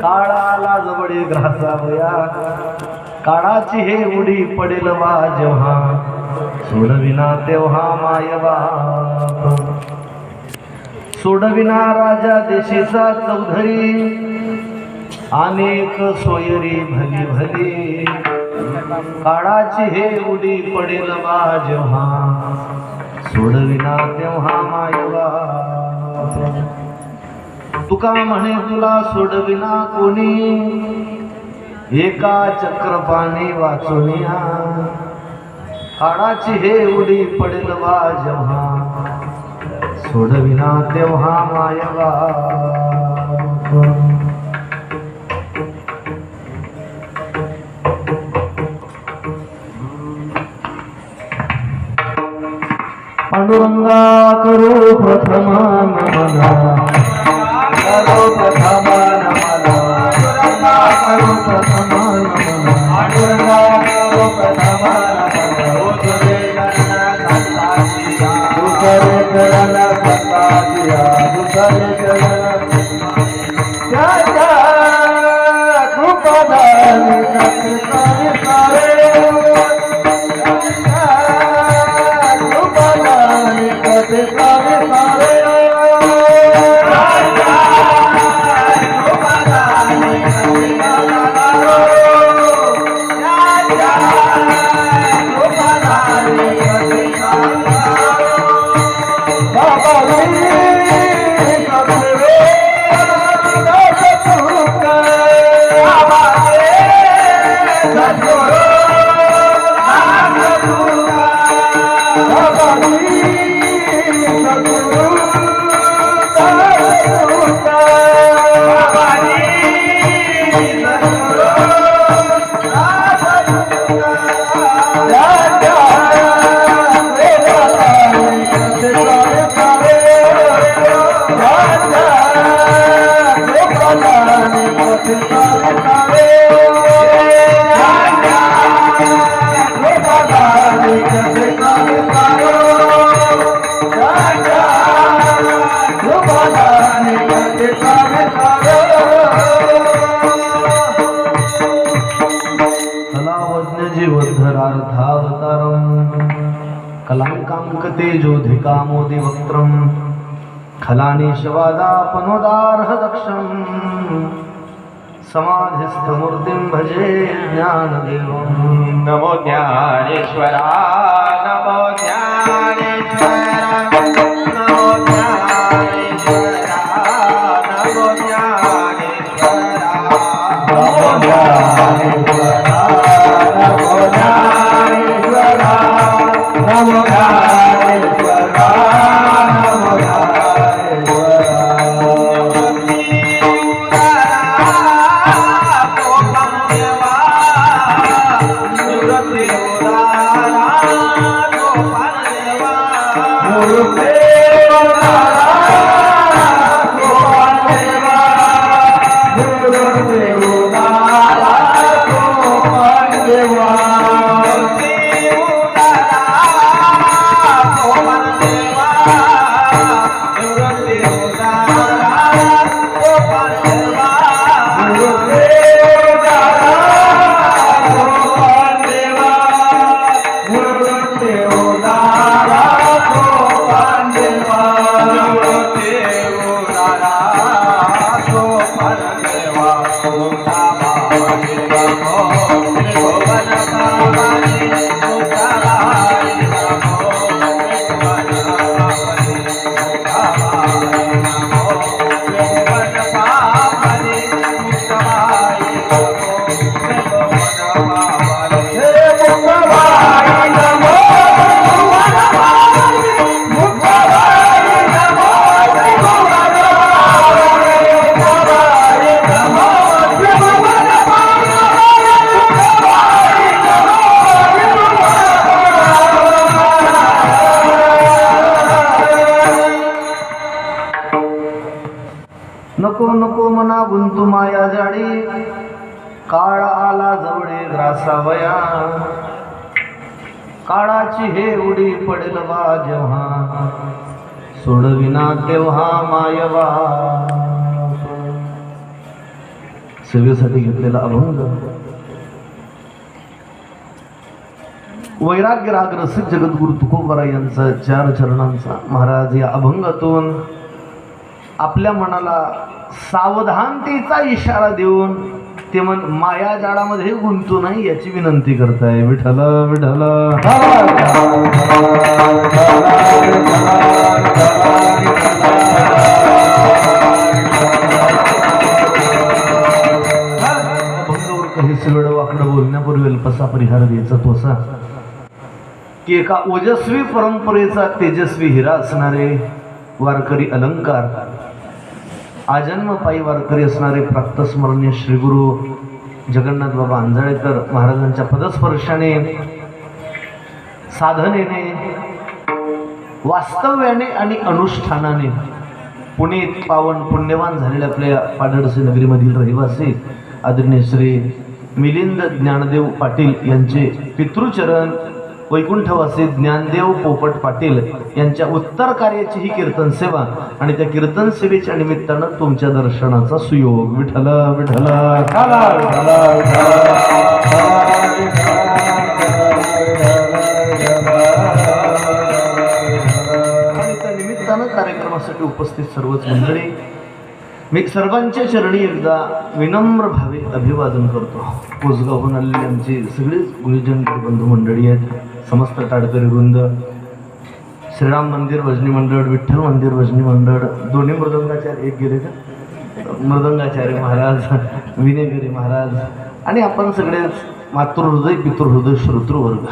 काळाला जवळे ग्रासावया काळाची हे उडी पडेल वा जेव्हा सोडविना तेव्हा मायवा सोडविना राजा देशीचा चौधरी अनेक सोयरी भली भली काळाची हे उडी पडेल वा जेव्हा सोडविना तेव्हा मायवा तुका म्हणे तुला सोडविना कोणी एका चक्रपाणी वाचुनिया काळाची हे उडी पडेल वा जेव्हा सोडविना तेव्हा मायवा पांडुरंगा करू प्रथम नमन करो प्रथम नमन करो प्रथम नमन पांडुरंगा करो प्रथम नमन दुसरे चरण सत्ता दिया दुसरे चरण त्याच्या कृपादानी करते सारे कृपादानी करते सारे कलांकांकतेजोधिकामोदि वक्त्रं खलानीशवादापनोदार्ह दक्षं समाधिस्थमूर्तिं भजे ज्ञानदेवं नमो ज्ञानेश्वरा नमो ज्ञानेश्वरा नमो ज्ञानेश्वरा नमो ज्ञानेश्वरा नमो ज्ञानेश्वरा नमो ज्ञानेश्वरा नमो ज्ञानेश्वरा नमो नको नको मना गुंतू माया जाडी काळ आला जवळे ग्रासावया काळाची हे उडी पडेल वा जेव्हा सोडविना तेव्हा मायवा सेवेसाठी घेतलेला अभंग, वैराग्य राग रसिक जगद्गुरु तुकोबाराय यांचा 4 चरणांचा महाराज या अभंगातून आपल्या मनाला सावधानतेचा इशारा देऊन ते मन माया जाळामध्ये गुंतू नाही याची विनंती करताय. विठ्ठल विठ्ठल अभंगावर काही सगळं वाकडं बोलण्यापूर्वी अल्पसा परिहार द्यायचा तोसा की एका ओजस्वी परंपरेचा तेजस्वी हिरा असणारे वारकरी अलंकार, आजन्म पायी वारकरी असणारे प्राप्तस्मरणीय श्रीगुरु जगन्नाथ बाबा अंजाळेकर महाराजांच्या पदस्पर्शाने, साधनेने, वास्तव्याने आणि अनुष्ठानाने पुणेत पावन पुण्यवान झालेल्या आपल्या पाडळसे नगरीमधील रहिवासी आदरणीय श्री मिलिंद ज्ञानदेव पाटील यांचे पितृचरण वैकुंठवासी ज्ञानदेव पोपट पाटील यांच्या उत्तर कार्याची ही कीर्तन सेवा आणि त्या कीर्तन सेवेच्या निमित्तानं तुमच्या दर्शनाचा सुयोग. विठ्ठल विठ्ठल आणि त्या निमित्तानं कार्यक्रमासाठी उपस्थित सर्वच मंडळी, मी सर्वांच्या चरणी एकदा विनम्र भावे अभिवादन करतो. कोसगावहून आलेली आमची सगळीच गुरुजन बंधू मंडळी आहेत, समस्त टाडकरी वृंद, श्रीराम मंदिर भजनी मंडळ, विठ्ठल मंदिर भजनी मंडळ, दोन्ही मृदंगाचार्य, एक गेले का मृदंगाचार्य महाराज, विनेगिरी महाराज आणि आपण सगळेच मातृहृदय पितृहृदय श्रोतृवर्ग.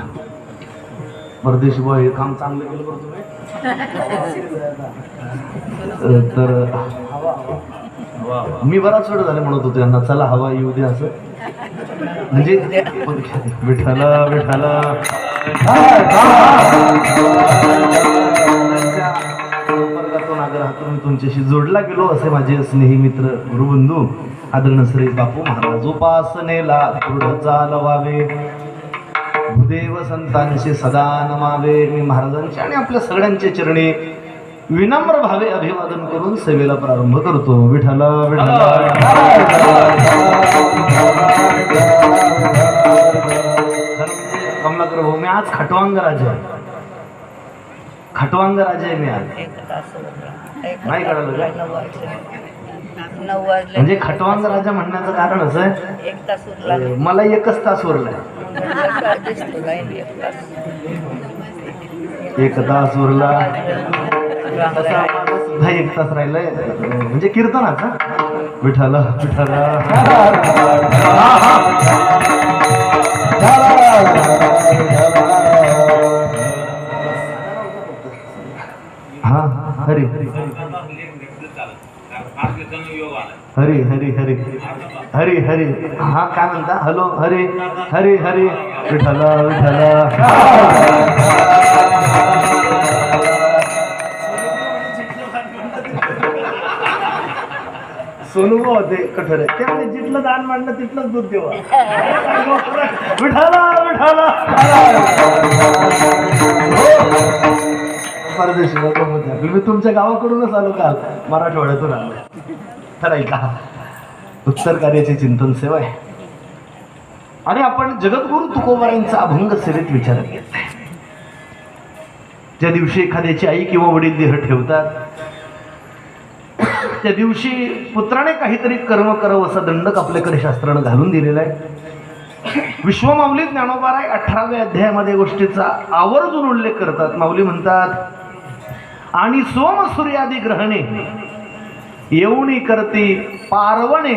परदेशी बुवा हे काम चांगलं केलं बरं तुम्ही. तर मी बराच वेळ झाले म्हणत होतो यांना चला हवा येऊ दे असं, म्हणजे विठ्ठला विठ्ठला संपर्कातून आग्रहातून मी तुमच्याशी जोडला गेलो असे माझे स्नेही मित्र गुरुबंधू आदरणीय श्री बापू महाराज. उपासनेला दृढ चालवावे, भूदेव संतांशी सदा नमावे. मी महाराजांच्या आणि आपल्या सगळ्यांच्या चरणी विनम्र भावे अभिवादन करून सेवेला प्रारंभ करतो. विठ्ठल विठ्ठल कमलाकर भाऊ, मी आज खटवांग राजा आहे, खटवांग राजा आहे मी आज. नाही कळलं म्हणजे खटवांग राजा म्हणण्याचं कारण असं आहे, मला 1 तास उरलाय, 1 तास उरला, सुद्धा 1 तास राहिलाय म्हणजे कीर्तनाचा. विठ्ठल विठ्ठल हा हरी हरी हरी हरी हरी हरी हा काय म्हणता, हॅलो हरी हरी हरी विठ्ठल विठ्ठल. सोनूबा होते कठोर, ते म्हणजे जिथलं दान मांडलं तिथलंच दूध देवा. विठाला विठाला परदेशी लोक म्हणतात, मी तुमच्या गावाकडूनच आलो काल, मराठवाड्यातून आलो. तर ऐका, उत्तर कार्याची चिंतन सेवा आहे आणि आपण जगद्गुरु तुकोबारायांचा अभंग सेवेत विचारात घेतलाय. ज्या दिवशी एखाद्याची आई किंवा वडील देह ठेवतात त्या दिवशी पुत्राने काहीतरी कर्म करावं असा दंडक आपल्याकडे शास्त्रानं घालून दिलेला आहे. विश्वमाऊली ज्ञानोबाराय 18व्या अध्यायामध्ये गोष्टीचा आवर्जून उल्लेख करतात. माऊली म्हणतात, आणि सोम सूर्यादी ग्रहणे येऊनी करती पार्वणे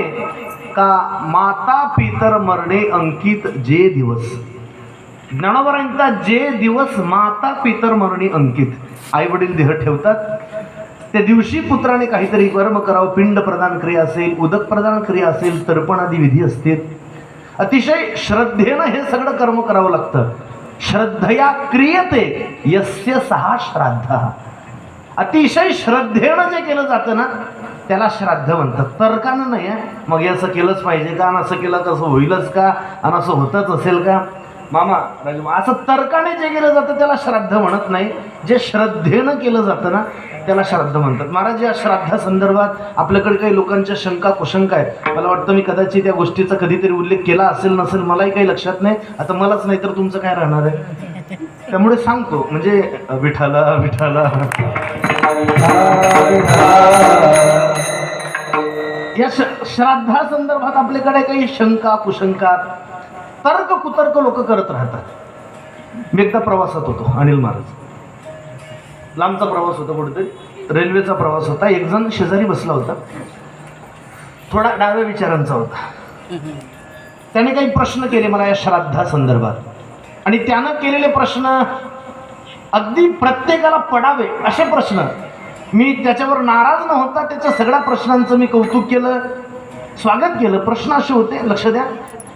का माता पितर मरणे अंकित जे दिवस. ज्ञानोबारायांचा जे दिवस माता पितर मरणे अंकित, आई वडील देह ठेवतात त्या दिवशी पुत्राने काहीतरी कर्म करावं. पिंड प्रदान क्रिया असेल, उदक प्रदान क्रिया असेल, तर्पण आदी विधी असतील. अतिशय श्रद्धेनं हे सगळं कर्म करावं लागतं. श्रद्धया क्रियते यस्य सहा श्राद्ध. अतिशय श्रद्धेनं जे केलं जातं ना त्याला श्राद्ध म्हणतात, तर्कानं नाही आहे. मग असं केलंच पाहिजे का, आणि असं केलं कसं होईलच का, आणि असं होतच असेल का मामा, असं तर्काने जे केलं जातं त्याला श्राद्ध म्हणत नाही. जे श्रद्धेनं केलं जातं ना त्याला श्राद्ध म्हणतात. महाराज, या श्राद्धासंदर्भात आपल्याकडे काही लोकांच्या शंका कुशंका आहेत. मला वाटतं मी कदाचित या गोष्टीचा कधीतरी उल्लेख केला असेल नसेल मलाही काही लक्षात नाही. आता मलाच नाही तर तुमचं काय राहणार आहे, त्यामुळे सांगतो. म्हणजे विठाला विठाला या श्राद्धासंदर्भात आपल्याकडे काही शंका कुशंका तर्क कुतर्क लोक करत राहतात. मी एकदा प्रवासात होतो, अनिल महाराज, लांबचा प्रवास होता, कुठेतरी रेल्वेचा प्रवास होता. एक जण शेजारी बसला होता, थोडा डाव्या विचारांचा होता. त्याने काही प्रश्न केले मला या श्राद्धासंदर्भात, आणि त्यानं केलेले प्रश्न अगदी प्रत्येकाला पडावे असे प्रश्न. मी त्याच्यावर नाराज न होता त्याच्या सगळ्या प्रश्नांचं मी कौतुक केलं, स्वागत केलं. प्रश्न असे होते, लक्ष द्या,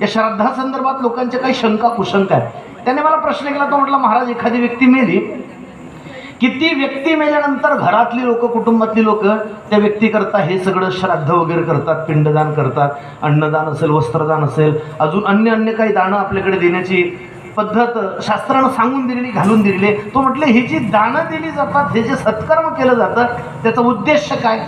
या श्राद्धासंदर्भात लोकांच्या काही शंका कुशंका आहेत. त्याने मला प्रश्न केला, तो म्हटला, महाराज, एखादी व्यक्ती मेली की ती व्यक्ती मेल्यानंतर घरातली लोक, कुटुंबातली लोक त्या व्यक्तीकरता हे सगळं श्राद्ध वगैरे करतात, पिंडदान करतात, अन्नदान असेल, वस्त्रदान असेल, अजून अन्य काही दानं आपल्याकडे देण्याची पद्धत शास्त्रानं सांगून दिलेली, घालून दिलेली. तो म्हटले, ही जी दानं दिली जातात, हे जे सत्कर्म केलं जातं, त्याचा उद्देश काय?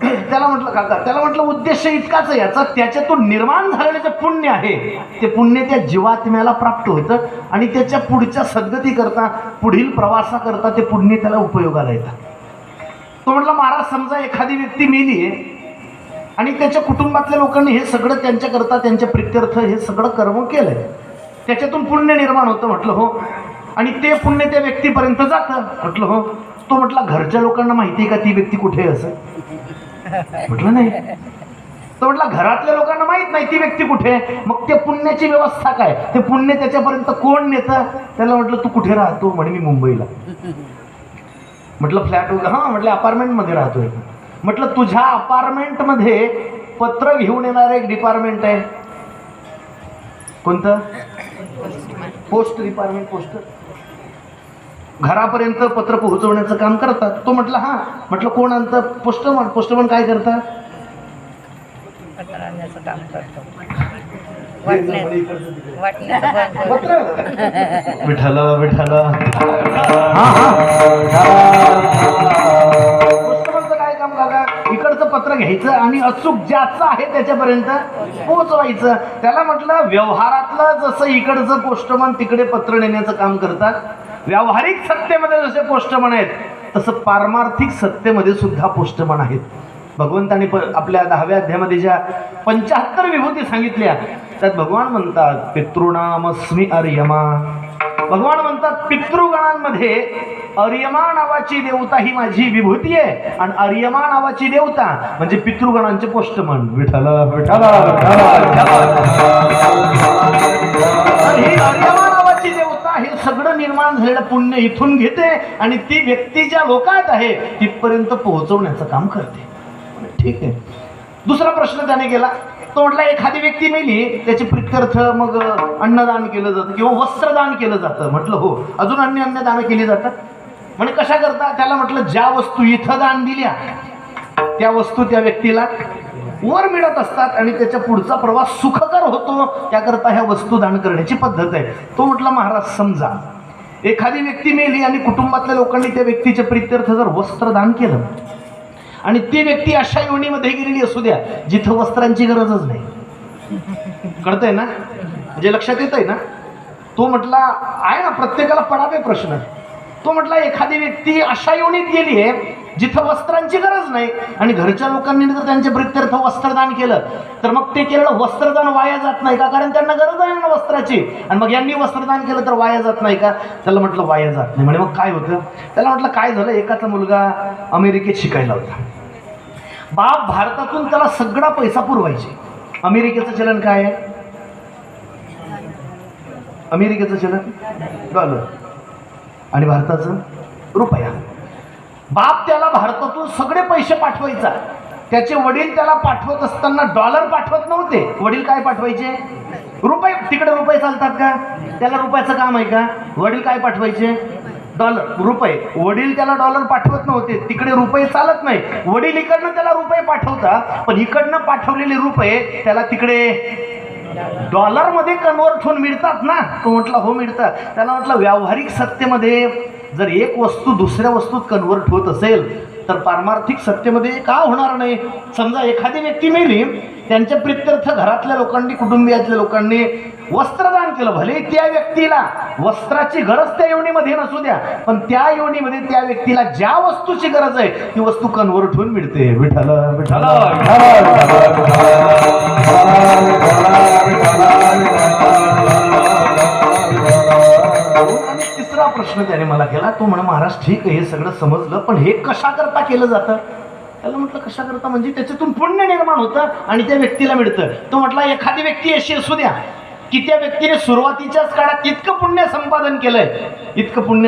त्याला म्हटलं, काका, त्याला म्हटलं, उद्देश इतकाच आहे याचा, त्याच्यातून निर्माण झालेलं जे पुण्य आहे ते पुण्य त्या जीवात्म्याला प्राप्त होतं आणि त्याच्या पुढच्या सद्गती करता, पुढील प्रवासाकरता ते पुण्य त्याला उपयोगाला येतं. तो म्हटला, महाराज, समजा एखादी व्यक्ती मेली आहे आणि त्याच्या कुटुंबातल्या लोकांनी हे सगळं त्यांच्याकरता, त्यांच्या प्रित्यर्थ हे सगळं कर्म केलंय, त्याच्यातून पुण्य निर्माण होतं. म्हटलं, हो. आणि ते पुण्य त्या व्यक्तीपर्यंत जातं. म्हटलं, हो. तो म्हटला, घरच्या लोकांना माहिती आहे का ती व्यक्ती कुठे आहे असं? म्हटलं, नाही. तो म्हटला, घरातल्या लोकांना माहित नाही ती व्यक्ती कुठे आहे, मग ते पुण्याची व्यवस्था काय, ते पुण्य त्याच्यापर्यंत कोण नेतं? त्याला म्हटलं, तू कुठे राहतो? म्हणे, मी मुंबईला. म्हटलं, फ्लॅट वगैरे? हां. म्हटलं, अपार्टमेंटमध्ये राहतोय. म्हटलं, तुझ्या अपार्टमेंटमध्ये पत्र घेऊन येणारं एक डिपार्टमेंट आहे, कोणतं? Post department. पोस्ट घरापर्यंत पत्र पोहोचवण्याचं काम करतात. तो म्हटलं, हां. म्हटलं, कोण आणतं? पोस्टमन. पोस्टमन काय करतात? विठाला विठाला. पोस्टमनचं काय काम काका? इकडचं पत्र घ्यायचं आणि अचूक ज्याचं आहे त्याच्यापर्यंत पोहोचवायचं. त्याला म्हटलं, व्यवहारातलं जसं इकडचं पोस्टमन तिकडे पत्र नेण्याचं काम करतात, व्यावहारिक सत्तेमध्ये जसे पोस्टमन आहेत, तसं पारमार्थिक सत्तेमध्ये सुद्धा पोस्टमन आहेत. भगवंताने आपल्या 10व्या अध्यायामध्ये ज्या 75 विभूती सांगितल्या, त्यात भगवान म्हणतात, पितृनामस्मी अर्यमा. भगवान म्हणतात, पितृगणांमध्ये अर्यमा नावाची देवता ही माझी विभूती आहे, आणि अर्यमा नावाची देवता म्हणजे पितृगणांचे पोस्टमन. विठाला विठाला. ही अर्यमा नावाची देवता हे सगळं निर्माण झालेलं पुण्य इथून घेते आणि ती व्यक्ती ज्या लोकात आहे तिथपर्यंत पोहोचवण्याचं काम करते. ठीक आहे. दुसरा प्रश्न त्याने केला. तो म्हटला, एखादी व्यक्ती मेली, त्याची प्रित्यर्थ मग अन्नदान केलं जातं किंवा वस्त्रदान केलं जातं. म्हटलं, हो. अजून अन्य दानं केली जातात. म्हणजे कशा करता? त्याला म्हटलं, ज्या वस्तू इथं दान दिल्या त्या वस्तू त्या व्यक्तीला वर मिळत असतात आणि त्याच्या पुढचा प्रवास सुखकर होतो, त्याकरता ह्या वस्तू दान करण्याची पद्धत आहे. तो म्हटला, महाराज, समजा एखादी व्यक्ती मेली आणि कुटुंबातल्या लोकांनी त्या व्यक्तीच्या प्रित्यर्थ जर वस्त्रदान केलं आणि ती व्यक्ती अशा योनीमध्ये गेलेली असू द्या जिथं वस्त्रांची गरजच नाही. कळतंय ना? म्हणजे लक्षात येत आहे ना? तो म्हटला, आहे ना, प्रत्येकाला पडावे प्रश्न. तो म्हटला, एखादी व्यक्ती अशा योनीत गेली आहे जिथं वस्त्रांची गरज नाही आणि घरच्या लोकांनी जर त्यांच्या प्रित्यर्थ वस्त्रदान केलं तर मग ते केलेलं वस्त्रदान वाया जात नाही का? कारण त्यांना गरज आहे ना वस्त्राची, आणि मग यांनी वस्त्रदान केलं तर वाया जात नाही का? त्याला म्हटलं, वाया जात नाही. म्हणे, मग काय होतं? त्याला म्हटलं, काय झालं, एकाचा मुलगा अमेरिकेत शिकायला होता. बाप भारतातून त्याला सगळा पैसा पुरवायचे. अमेरिकेचं चलन काय आहे? अमेरिकेचं चलन डॉलर आणि भारताचं रुपया. बाप त्याला भारतातून सगळे पैसे पाठवायचा. त्याचे वडील त्याला पाठवत असताना डॉलर पाठवत नव्हते. वडील काय पाठवायचे? रुपये. तिकडे रुपये चालतात का? त्याला रुपयाचं काम आहे का? वडील काय पाठवायचे? डॉलर, रुपये. वडील त्याला डॉलर पाठवत नव्हते, तिकडे रुपये चालत नाही. वडील इकडनं त्याला रुपये पाठवतात, पण इकडनं पाठवलेले रुपये त्याला तिकडे डॉलरमध्ये कन्वर्ट होऊन मिळतात ना? तो म्हटला, हो मिळतात. त्याला म्हटलं, व्यावहारिक सत्तेमध्ये जर एक वस्तू दुसऱ्या वस्तूत कन्वर्ट होत असेल तर पारमार्थिक सत्तेमध्ये का होणार नाही? समजा एखादी व्यक्ती मेली, त्यांच्या प्रित्यर्थ घरातल्या लोकांनी, कुटुंबियातल्या लोकांनी वस्त्रदान केलं. भले त्या व्यक्तीला वस्त्राची गरज त्या योनीमध्ये नसू द्या, पण त्या योनीमध्ये त्या व्यक्तीला ज्या वस्तूची गरज आहे ती वस्तू कन्वर्ट होऊन मिळते. विठ्ठल विठ्ठल. आणि तिसरा प्रश्न त्याने मला केला. तो म्हणे महाराज ठीक आहे, हे सगळं समजलं, पण हे कशा करता केलं जातं? त्याला म्हटलं कशा करता म्हणजे त्याच्यातून पुण्य निर्माण होतं आणि त्या व्यक्तीला मिळतं. तो म्हटला एखादी व्यक्ती अशी असू द्या की त्या व्यक्तीने सुरुवातीच्याच काळात इतकं पुण्य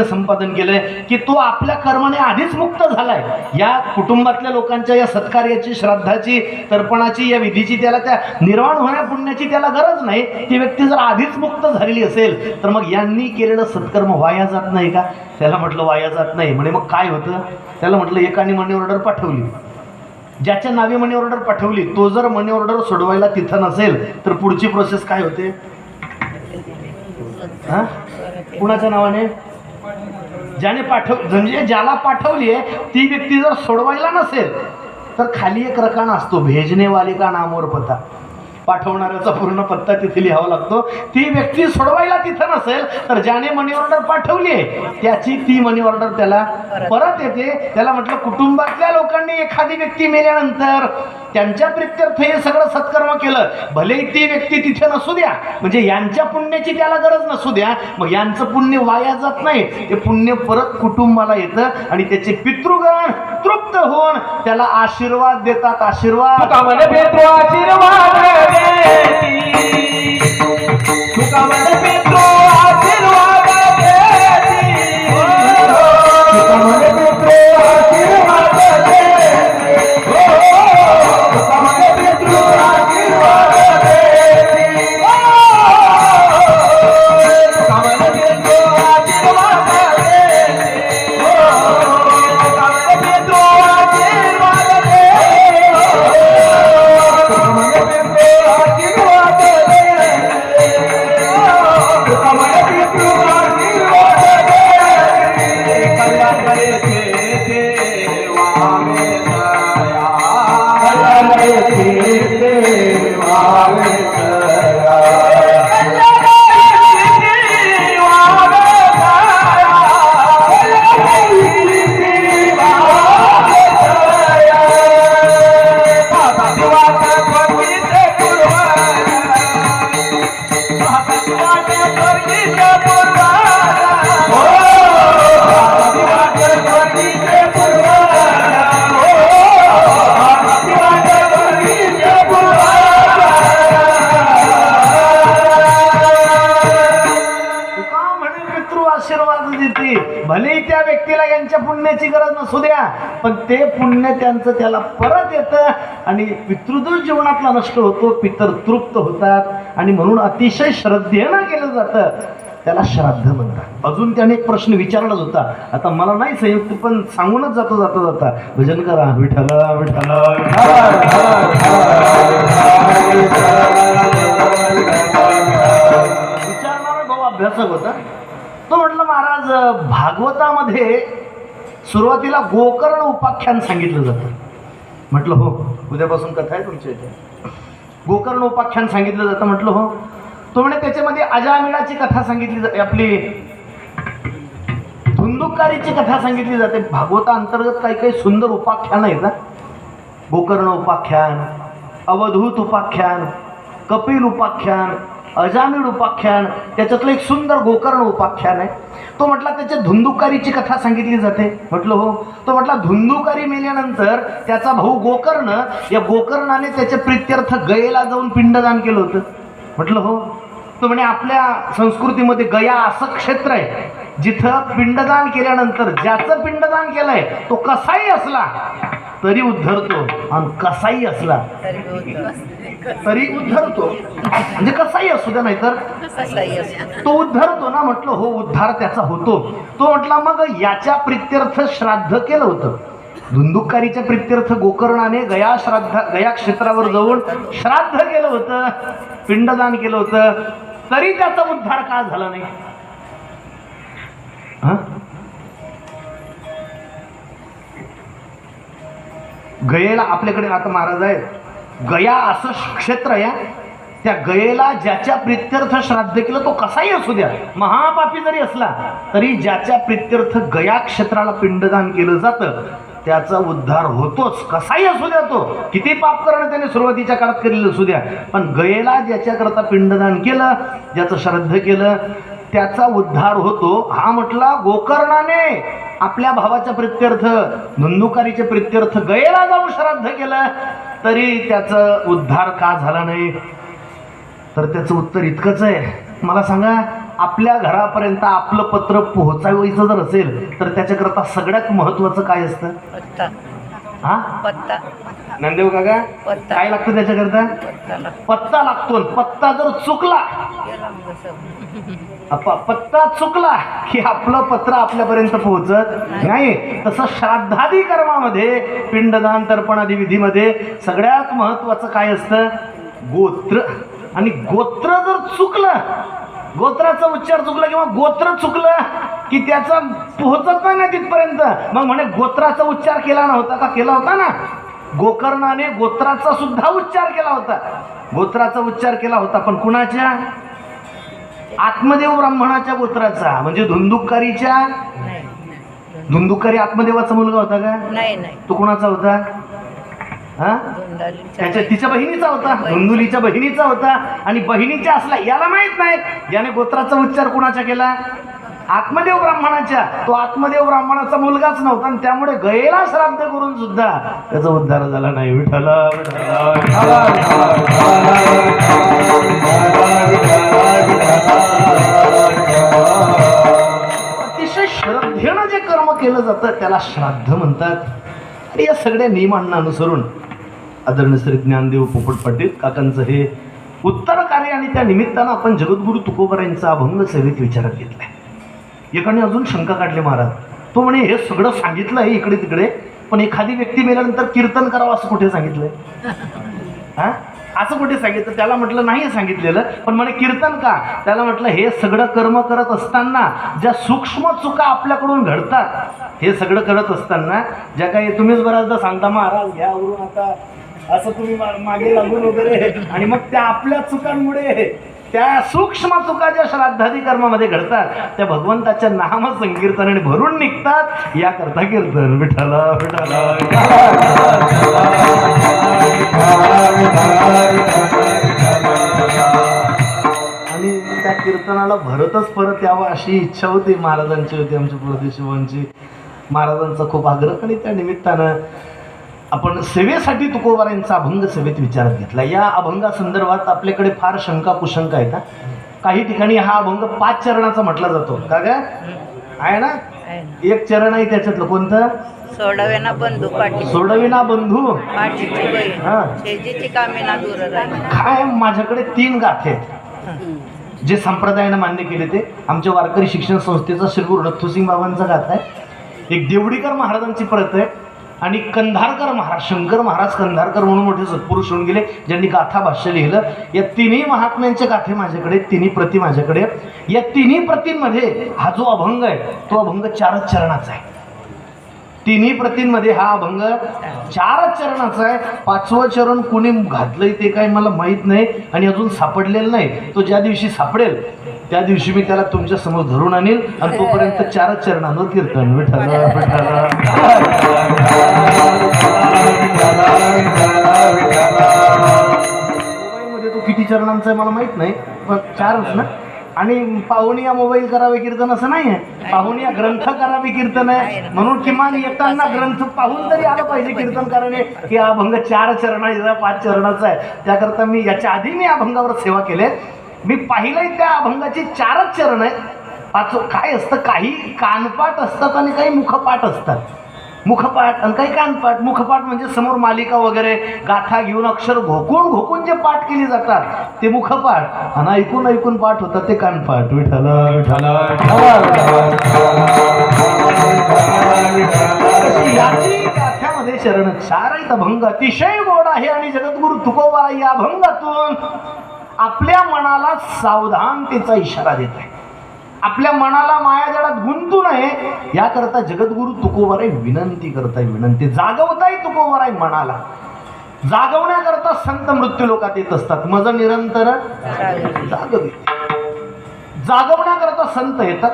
संपादन केलंय की तो आपल्या कर्माने आधीच मुक्त झालाय. या कुटुंबातल्या लोकांच्या या सत्कार्याची, श्राद्धाची, तर्पणाची, या विधीची, त्याला त्या निर्माण होण्या पुण्याची त्याला गरज नाही. ती व्यक्ती जर आधीच मुक्त झालेली असेल तर मग यांनी केलेलं सत्कर्म वाया जात नाही का? त्याला म्हटलं वाया जात नाही. म्हणे मग काय होतं? त्याला म्हटलं एकाने मनी ऑर्डर पाठवली, ज्याच्या नावे मनी ऑर्डर पाठवली तो जर मनी ऑर्डर सोडवायला तिथं नसेल तर पुढची प्रोसेस काय होते? हा, कुणाच्या नावाने? ज्याने म्हणजे ज्याला पाठवली आहे ती व्यक्ती जर सोडवायला नसेल तर खाली एक रकान असतो, भेजने वाले का नामवर पत्ता. पाठवणाऱ्याचा पूर्ण पत्ता तिथे लिहावा लागतो. ती व्यक्ती सोडवायला तिथं नसेल तर ज्याने मनी ऑर्डर पाठवली आहे त्याची ती मनी ऑर्डर त्याला परत येते. त्याला म्हटलं कुटुंबातल्या लोकांनी एखादी व्यक्ती मेल्यानंतर त्यांच्या प्रित्यर्थ हे सगळं सत्कर्म केलं, भले ती व्यक्ती तिथे नसू द्या, म्हणजे यांच्या पुण्याची त्याला गरज नसू द्या, मग यांचं पुण्य वाया जात नाही. ते पुण्य परत कुटुंबाला येतं आणि त्याचे पितृगण तृप्त होऊन त्याला आशीर्वाद देतात. आशीर्वाद भले त्या व्यक्तीला यांच्या पुण्याची गरज नसू द्या, पण ते पुण्य त्यांचं त्याला परत येतं आणि पितृदोष जीवनातला नष्ट होतो, पितर तृप्त होतात आणि म्हणून अतिशय श्रद्धेनं केलं जातं. त्याला श्राद्ध म्हणतात. अजून त्याने एक प्रश्न विचारलाच होता, आता मला नाही संयुक्त पण सांगूनच जाता भजन करा विठ्ठल विठ्ठल. विचारणारा भाऊ अभ्यासक होता. तो म्हटलं महाराज भागवतामध्ये सुरुवातीला गोकर्ण उपाख्यान सांगितलं जातं. म्हटलं हो, उद्यापासून कथा आहे तुमच्या इथे. गोकर्ण उपाख्यान सांगितलं जातं. म्हटलं हो. तो म्हणे त्याच्यामध्ये अजामिळाची कथा सांगितली जाते, आपली धुंदुकारीची कथा सांगितली जाते. भागवता अंतर्गत काही काही सुंदर उपाख्यान आहेत. गोकर्ण उपाख्यान, अवधूत उपाख्यान, कपिल उपाख्यान, अजामिळ उपाख्यान, त्याच्यातलं एक सुंदर गोकर्ण उपाख्यान आहे. तो म्हटला त्याच्या धुंदुकारीची कथा सांगितली जाते. म्हटलं हो. तो म्हटला धुंदुकारी मेल्यानंतर त्याचा भाऊ गोकर्ण, या गोकर्णाने त्याच्या प्रित्यर्थ गयेला जाऊन पिंडदान केलं होतं. म्हटलं हो. तो म्हणे आपल्या संस्कृतीमध्ये गया असं क्षेत्र आहे जिथं पिंडदान केल्यानंतर ज्याचं पिंडदान केलंय तो कसाही असला तरी उद्धरतो आणि कसाही असला तरी उद्धरतो. म्हणजे कसाही असू द्या, नाहीतर तो उद्धरतो ना. म्हटलं हो, उद्धार त्याचा होतो. तो म्हटला मग याच्या प्रित्यर्थ श्राद्ध केलं होतं. धुंदुकारीच्या प्रित्यर्थ गोकर्णाने गया क्षेत्रावर जाऊन श्राद्ध केलं होतं, पिंडदान केलं होतं, तरी त्याचा उद्धार का झाला नाही? गयेला आपल्याकडे आता महाराज आहे गया असं क्षेत्र आहे, त्या गयेला ज्याच्या प्रित्यर्थ श्राद्ध केलं तो कसाही असू द्या, महापापी जरी असला तरी ज्याच्या प्रित्यर्थ गया क्षेत्राला पिंडदान केलं जातं त्याचा उद्धार होतोच, कसाही असू द्या, तो किती पाप करणं त्याने सुरुवातीच्या काळात केलेलं असू द्या, पण गयेला ज्याच्याकरता पिंडदान केलं, ज्याचं श्राद्ध केलं त्याचा उद्धार होतो. हा म्हटला गोकर्णाने आपल्या भावाच्या प्रित्यर्थ धुंदुकारीच्या प्रित्यर्थ गयेला जाऊन श्राद्ध केलं तरी त्याचा उद्धार का झाला नाही, तर त्याचं उत्तर इतकंच आहे. मला सांगा, आपल्या घरापर्यंत आपलं पत्र पोहोचायचं जर असेल तर त्याच्याकरता सगळ्यात महत्वाचं काय असतं? पत्ता. हा पत्ता. नंदेव काका, पत्ता. काय लागतं त्याच्याकरता? पत्ता लागतो. पत्ता जर चुकला, पत्ता चुकला की आपलं पत्र आपल्यापर्यंत पोहोचत नाही. तसं श्राद्धादी कर्मामध्ये, पिंडदान तर्पणादी विधीमध्ये सगळ्यात महत्वाचं काय असतं? गोत्र. आणि गोत्र जर चुकलं, गोत्राचा उच्चार चुकला किंवा गोत्र चुकलं की त्याचा पोहोचत नाही ना तिथपर्यंत. मग म्हणे गोत्राचा उच्चार केला नव्हता का? केला होता ना. गोकर्णाने गोत्राचा सुद्धा उच्चार केला होता, गोत्राचा उच्चार केला होता, पण कुणाच्या? आत्मदेव ब्राह्मणाच्या गोत्राचा, म्हणजे धुंदुकारीच्या. धुंदुकारी आत्मदेवाचा मुलगा होता का? नाही. तो कुणाचा होता? हा, त्याच्या तिच्या बहिणीचा होता, धुंदुलीच्या बहिणीचा होता. आणि बहिणीच्या असला याला माहित नाही, याने गोत्राचा उच्चार कुणाच्या केला? आत्मदेव ब्राह्मणाच्या. तो आत्मदेव ब्राह्मणाचा मुलगाच नव्हता आणि त्यामुळे गयेला श्राद्ध करून सुद्धा त्याचा उद्धार झाला नाही. विठ्ठला अतिशय श्रद्धेनं जे कर्म केलं जातं त्याला श्राद्ध म्हणतात. आणि या सगळ्या नियमांना अनुसरून आदरणीय श्री ज्ञानदेव पोपट पाटील काकांचं हे उत्तर कार्य आणि त्या निमित्तानं आपण जगद्गुरु तुकोबारायांचा अभंग सेवेत विचारात घेतलाय. एकाने अजून शंका काढली महाराज, तो म्हणे हे सगळं सांगितलं आहे इकडे तिकडे, पण एखादी व्यक्ती मेल्यानंतर कीर्तन करावं असं कुठे सांगितलंय? हा, असं कुठे सांगितलं? त्याला म्हटलं नाही सांगितलेलं, पण म्हणे कीर्तन का? त्याला म्हटलं हे सगळं कर्म करत असताना ज्या सूक्ष्म चुका आपल्याकडून घडतात, हे सगळं करत असताना ज्या काही तुम्हीच बऱ्याचदा सांगता महाराज घ्या आवरून आता असं तुम्ही मागे लागून वगैरे, आणि मग त्या आपल्या चुकांमुळे त्या सूक्ष्म चुका ज्या श्राद्धादी कर्मामध्ये घडतात त्या भगवंताच्या नाम संकीर्तनाने भरून निघतात. याकरता कीर्तन. विठ्ठला विठ्ठला. आणि त्या कीर्तनाला भरतच परत यावं अशी इच्छा होती महाराजांची, होती आमच्या प्रदेशवांची. महाराजांचा खूप आग्रह, आणि त्या निमित्तानं आपण सेवेसाठी तुकोबारायांचा अभंग सेवेत विचारात घेतला. या अभंगासंदर्भात आपल्याकडे फार शंका कुशंका आहेत. काही ठिकाणी हा अभंग 5 चरणाचा म्हटला जातो का ग? आहे ना? एक चरण आहे त्याच्यातलं कोणतं? सोडवेना बंधू पाठी, सोडविना बंधू पाठीची बहीण, हा. शेजीची कामेना दूर राहील. काय माझ्याकडे 3 गाथे आहेत जे संप्रदायानं मान्य केले. ते आमच्या वारकरी शिक्षण संस्थेचा श्री गुरु नथुसिंग बाबांचा गाथा आहे, एक देवडीकर महाराजांची प्रत आहे, आणि कंधारकर महाराज, शंकर महाराज कंधारकर म्हणून मोठे सत्पुरुष होऊन गेले ज्यांनी गाथा भाष्य लिहिलं. या तिन्ही महात्म्यांचे गाथे माझ्याकडे, तिन्ही प्रती माझ्याकडे. या तिन्ही प्रतींमध्ये हा जो अभंग आहे तो अभंग 4च चरणाचा आहे. तिन्ही प्रतींमध्ये हा अभंग 4च चरणाचा आहे. 5वं चरण कुणी घातलंय ते काय मला माहीत नाही आणि अजून सापडलेलं नाही. तो ज्या दिवशी सापडेल त्या दिवशी मी त्याला तुमच्या समोर धरून आणील, आणि तोपर्यंत 4च चरणांवर कीर्तन. विठ्ठला विठ्ठला. मोबाईलमध्ये तो किती चरणांचा आहे मला माहित नाही, पण 4च ना. आणि पाहुणिया मोबाईल करावे कीर्तन असं नाही आहे, पाहुणिया ग्रंथ करावे कीर्तन आहे. म्हणून किमान येताना ग्रंथ पाहून तरी आलं पाहिजे कीर्तनकाराने की हा अभंग 4 चरणाचा 5 चरणाचा आहे. त्याकरता मी याच्या आधी मी अभंगावर सेवा केली. मी पाहिलंय त्या अभंगाची 4च चरण आहेत. 5 काय असतं, काही कानपाठ असतात आणि काही मुखपाठ असतात. मुखपाठ आणि काही कानपाठ. मुखपाठ म्हणजे समोर मालिका वगैरे गाथा घेऊन अक्षर घोकून जे पाठ केली जातात ते मुखपाठ, आणि ऐकून ऐकून पाठ होतात ते कानपाठ. विठ्ठला विठ्ठला. याची गाथ्यामध्ये शरण 4 आहेत. अभंग अतिशय गोड आहे आणि जगद्गुरु तुकोबा या अभंगातून आपल्या मनाला सावधानतेचा इशारा देत आहे. आपल्या मनाला मायाजाळात गुंतू नये याकरता जगद्गुरु तुकोबाराय विनंती करताय, विनंती जागवताय तुकोबाराय मनाला. जागवण्याकरता संत मृत्यू लोकात येत असतात. मज निरंतर जागवी, जागवण्याकरता संत येतात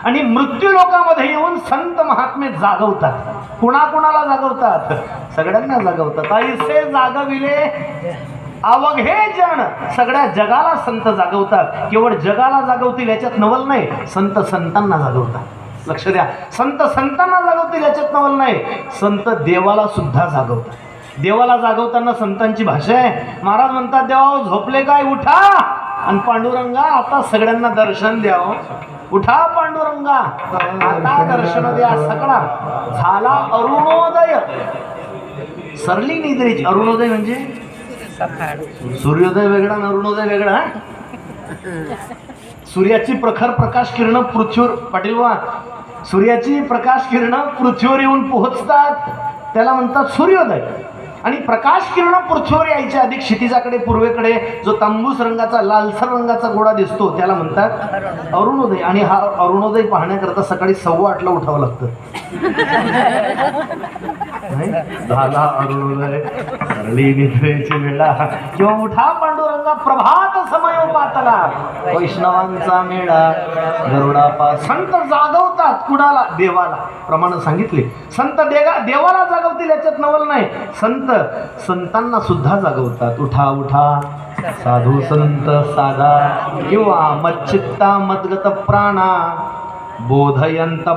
आणि मृत्यू लोकामध्ये येऊन संत महात्मे जागवतात. कुणाकुणाला जागवतात? सगळ्यांना जागवतात. ऐसे जागविले अवघे जन, सगळ्या जगाला संत जागवतात. केवळ जगाला जागवतील याच्यात नवल नाही, संत संतांना जागवतात. लक्ष द्या, संत संतांना जागवतील याच्यात नवल नाही, संत देवाला सुद्धा जागवतात. देवाला जागवताना संतांची भाषा आहे. महाराज म्हणतात, देवा झोपले काय, उठा आणि पांडुरंगा आता सगळ्यांना दर्शन द्यावं. उठा पांडुरंगा आता दर्शन द्या. सकाळ झाला अरुणोदय, सरली निद्रेची. अरुणोदय म्हणजे सूर्योदय वेगळा आणि अरुणोदय वेगळा. सूर्याची प्रखर प्रकाश किरण पृथ्वीवर, पाटील वा, सूर्याची प्रकाश किरण पृथ्वीवर येऊन पोहोचतात त्याला म्हणतात सूर्योदय. आणि प्रकाश किरण पृथ्वीवर यायच्या आधी क्षितिजाकडे पूर्वेकडे जो तांबूस रंगाचा लालसर रंगाचा गोळा दिसतो त्याला म्हणतात अरुणोदय. आणि हा अरुणोदय पाहण्याकरता सकाळी 8:15ला उठावं लागतं. झाला अरुणोदय, सरली निद्रेची वेळा, किंवा उठा पांडुरंगा प्रभात समय पातला, वैष्णवांचा मेळा गरुडापा. संत जागवतात कुणाला? देवाला. प्रमाण सांगितले, संत देवाला जागवतील याच्यात नवल नाही, संत संतांना सुद्धा जागवतात. उठा उठा साधू संत साधा, किंवा मच्चित्ता मद्गत प्राणा बोधयंत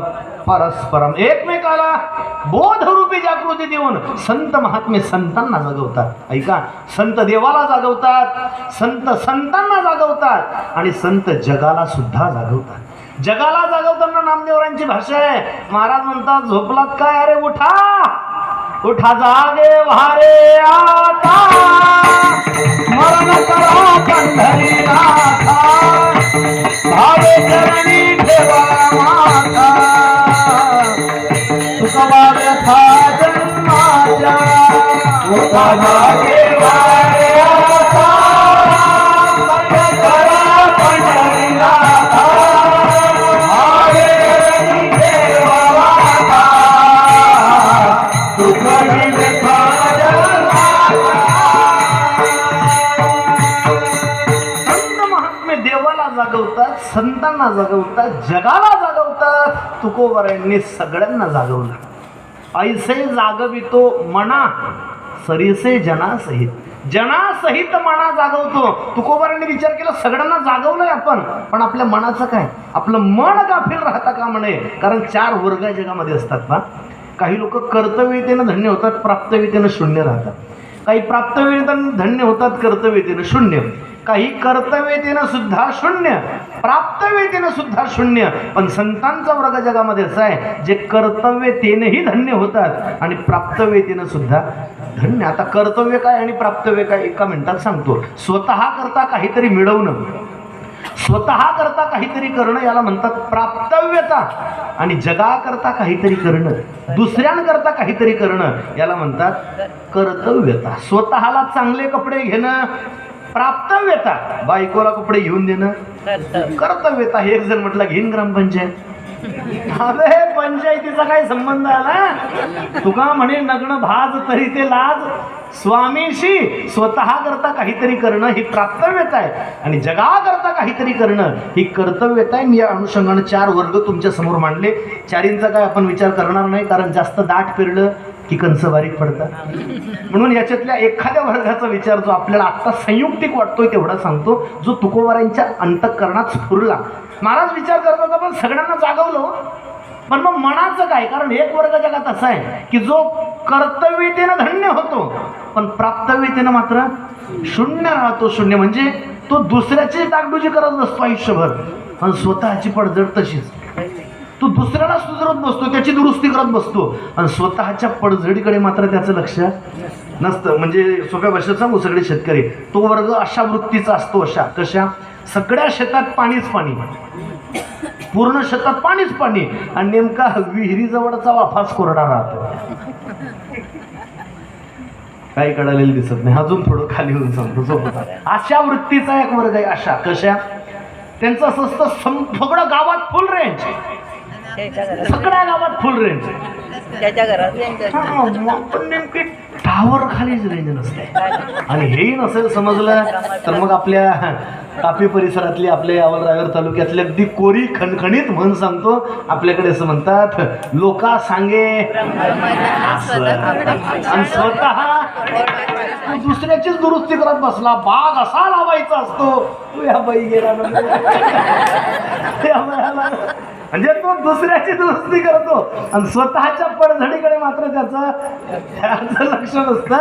परस्परम. एकमेकाला बोधरूपी जागृती देऊन संत महात्मे संतांना जागवतात. ऐका, संत देवाला जागवतात, संत संतांना जागवतात आणि संत जगाला सुद्धा जागवतात. जगाला जागवताना नामदेवरांची भाषा आहे. महाराज म्हणतात, झोपलात काय? अरे उठा, उठा जागे वारे आता, मरण करा पंढरीनाथा, भावे चरणी ठेवा माता, तुका व्यथा जन्माच्या. उठा जागे वारे आता, मरण करा पंढरीनाथा, भावे चरणी ठेवा माता, तुका व्यथा जागवतात, संतांना जागवतात, जगाला जागवतात. तुकोबारायांनी सगळ्यांना जागवलं. ऐसे जागवितो मना सरीसे जनासहित, जनासहित मना जागवतो. तुकोबारांनी विचार केला, सगळ्यांना जागवलंय आपण, पण आपल्या मनाचं काय? आपलं मन गाफील राहता का म्हणे. कारण 4 वर्ग जगामध्ये असतात पहा. काही लोक कर्तव्यतेनं धन्य होतात, प्राप्तव्यतेनं शून्य राहतात. काही प्राप्तव्यतेनं धन्य होतात, कर्तव्यतेनं शून्य. काही कर्तव्यतेनं सुद्धा शून्य, प्राप्तव्यतेनं सुद्धा शून्य. पण संतांचा वर्ग जगामध्ये असा आहे, जे कर्तव्यतेनंही धन्य होतात आणि प्राप्तव्यतेनं सुद्धा धन्य. आता कर्तव्य काय आणि प्राप्तव्य काय एका मिनिटात सांगतो. स्वतः करता काहीतरी मिळवणं, स्वतः करता काहीतरी करणं याला म्हणतात प्राप्तव्यता. आणि जगाकरता काहीतरी करणं, दुसऱ्यांकरता काहीतरी करणं याला म्हणतात कर्तव्यता. स्वतःला चांगले कपडे घेणं प्राप्तव्यता, बायकोला कपडे घेऊन देणं कर्तव्यता. हे एक जण म्हटलं घेईन ग्रामपंचायत. अरे पंचायतीचा काय संबंध आला? तुका म्हणे नग्न भाज तरी ते लाज, स्वामीशी स्वतः करता काहीतरी करणं ही प्राप्तव्यता आहे आणि जगाकरता काहीतरी करणं ही कर्तव्यता आहे. मी या अनुषंगाने 4 वर्ग तुमच्या समोर मांडले. 4ंचा काय आपण विचार करणार नाही, कारण जास्त दाट पेरलं की कंस बारीक पडतात. म्हणून याच्यातल्या एखाद्या वर्गाचा विचार जो आपल्याला आत्ता संयुक्तिक वाटतोय तेवढा सांगतो, जो तुकोबारांच्या अंतःकरणात स्फुरला. महाराज विचार करतात आपण सगळ्यांना जागवलो, पण मग मनाचं काय? कारण एक वर्ग जगात असा आहे की जो कर्तव्यतेनं धन्य होतो पण प्राप्तव्यतेनं मात्र शून्य राहतो. शून्य म्हणजे तो दुसऱ्याची डागडुजी करत बसतो आयुष्यभर आणि स्वतःची पडझड तशीच. तो दुसऱ्याला सुधारत बसतो, त्याची दुरुस्ती करत बसतो आणि स्वतःच्या पडझडीकडे मात्र त्याचं लक्ष नसतं. म्हणजे सोप्या भाषेत सांगू, सगळे शेतकरी तो वर्ग अशा वृत्तीचा असतो. अशा कशा? सगळ्या शेतात पाणीच पाणी, पूर्ण शेतात पाणीच पाणी आणि नेमका विहिरीजवळचा वाफाच कोरडा राहतो. काही कळलेलं दिसत नाही. अजून थोडं खाली होऊन सांगतो. अशा वृत्तीचा एक वर्ग आहे. अशा कशा? त्यांचं असं असतं सगळं गावात फुल रेंज, त्याच्या घरात सगळ्या गावात फुल रेंज. त्याच्या घरात त्यांच्या पण नेमकी टावर खालीच रेंज नसते. आणि हेही नसेल समजलं तर मग आपल्या तापी परिसरातली आपल्या यावल रायगड तालुक्यातली अगदी कोरी खणखणीत म्हण सांगतो. आपल्याकडे असं म्हणतात, लोका सांगे असं. आणि स्वतः तू दुसऱ्याचीच दुरुस्ती करत बसला. बाग असा लावायचा असतो, तू या बाई गेला म्हणजे तो दुसऱ्याची दुरुस्ती करतो आणि स्वतःच्या पडझडीकडे मात्र त्याचं लक्ष नसतं.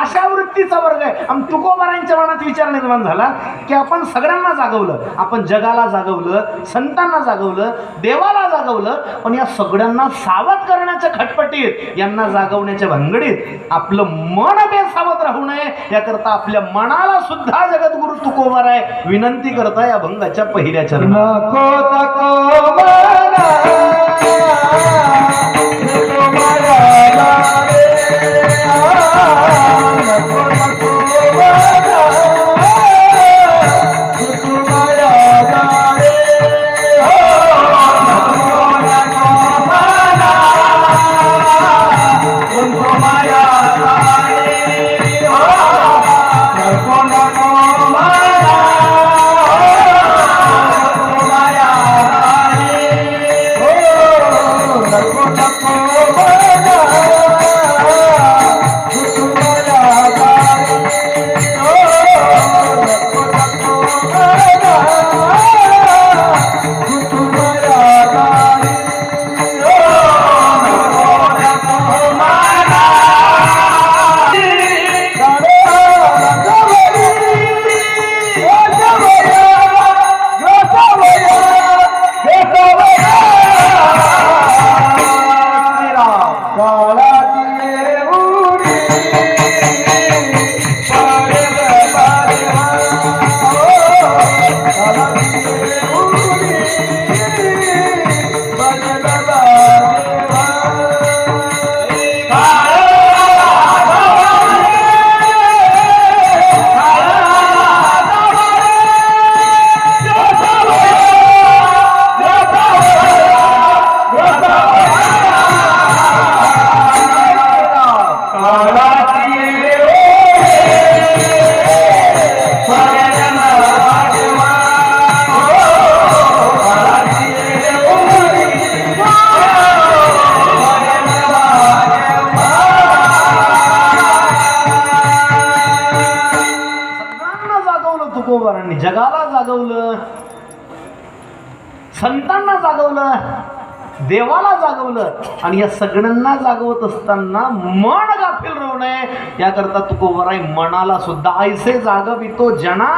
अशा वृत्तीचा वर्ग आहे. आणि तुकोबारांच्या मनात विचार निर्माण झाला की आपण सगळ्यांना जागवलं, आपण जगाला जागवलं, संतांना जागवलं, देवाला जागवलं, पण या सगळ्यांना सावध करण्याच्या खटपटीत, यांना जागवण्याच्या भानगडीत आपलं मन बेसावध राहू नये याकरता आपल्या मनाला सुद्धा जगद्गुरु तुकोबाराय विनंती करता या अभंगाच्या पहिल्या चरणात. तुकोबारांनी जगाला जागवलं, संतांना जागवलं, देवाला जागवलं. आणि या सगळ्यांना जागवत असताना मन गाफील राहू नये याकरता तुकोबाराय मनाला सुद्धा ऐसे जागवितो जना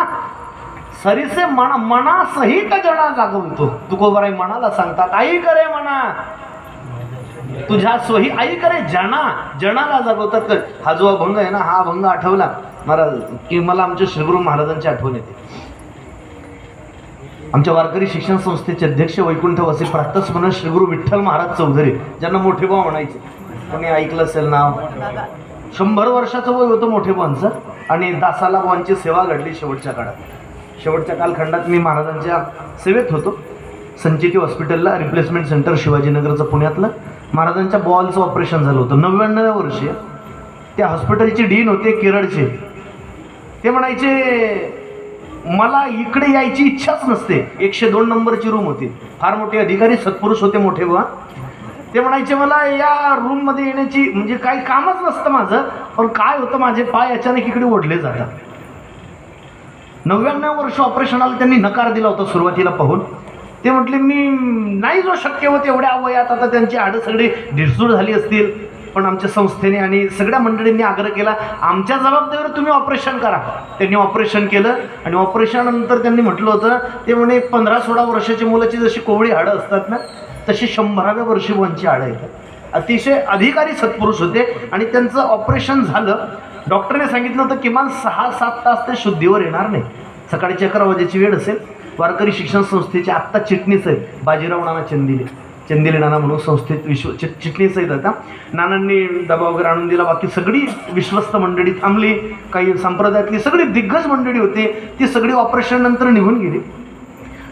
सरीसे मना सहित जना जागवितो. तुकोबाराय मनाला सांगतात, आई करे मना तुझ्या सोयी आई करे जनाला जागवतात. हा जो अभंग आहे ना, हा अभंग आठवला महाराज की मला आमच्या श्रीगुरु महाराजांची आठवण येते. आमच्या वारकरी शिक्षण संस्थेचे अध्यक्ष वैकुंठवासी प्रातस्मरण श्रीगुरु विठ्ठल महाराज चौधरी, ज्यांना मोठे भाऊ म्हणायचे. कोणी ऐकलं असेल नाव. 100 वर्षाचं वय होतं मोठे भावांचं. आणि दासाला भावांची सेवा घडली शेवटच्या काळात. शेवटच्या कालखंडात मी महाराजांच्या सेवेत होतो. संचिती हॉस्पिटलला, रिप्लेसमेंट सेंटर शिवाजीनगरचं पुण्यातलं. महाराजांच्या बॉलचं ऑपरेशन झालं होतं. 99 वर्षीय. त्या हॉस्पिटलचे डीन होते केरळचे. ते म्हणायचे मला इकडे यायची इच्छाच नसते. 102 नंबरची रूम होती. फार मोठे अधिकारी सत्पुरुष होते मोठे बा. ते म्हणायचे मला या रूममध्ये येण्याची म्हणजे काही कामच नसतं माझं. पण काय होतं, माझे पाय अचानक इकडे ओढले जातात. 99 वर्ष ऑपरेशनाला त्यांनी नकार दिला होता सुरुवातीला पाहून. ते म्हटले मी नाही जो शक्य होत एवढ्या वयात. आता त्यांची हाडं सगळी ढिरसूळ झाली असतील. पण आमच्या संस्थेने आणि सगळ्या मंडळींनी आग्रह केला आमच्या जबाबदारीवर तुम्ही ऑपरेशन करा. त्यांनी ऑपरेशन केलं. आणि ऑपरेशननंतर त्यांनी म्हटलं होतं, ते म्हणे 15-16 वर्षाच्या मुलाची जशी कोवळी हाडं असतात ना, तशी 100व्या वर्षी वंची हाडं येतात. अतिशय अधिकारी सत्पुरुष होते. आणि त्यांचं ऑपरेशन झालं. डॉक्टरने सांगितलं होतं किमान 6-7 तास ते शुद्धीवर येणार नाही. सकाळी 11 वाजेची वेळ असेल. वारकरी शिक्षण संस्थेचे आत्ता चिटणीस आहेत बाजीराव नाना चंदिले नाना म्हणून संस्थेत चिटणीस आहेत. आता नानांनी डबा वगैरे आणून दिला. बाकी सगळी विश्वस्त मंडळी थांबली. काही संप्रदायातली सगळी दिग्गज मंडळी होती, ती सगळी ऑपरेशन नंतर निघून गेली.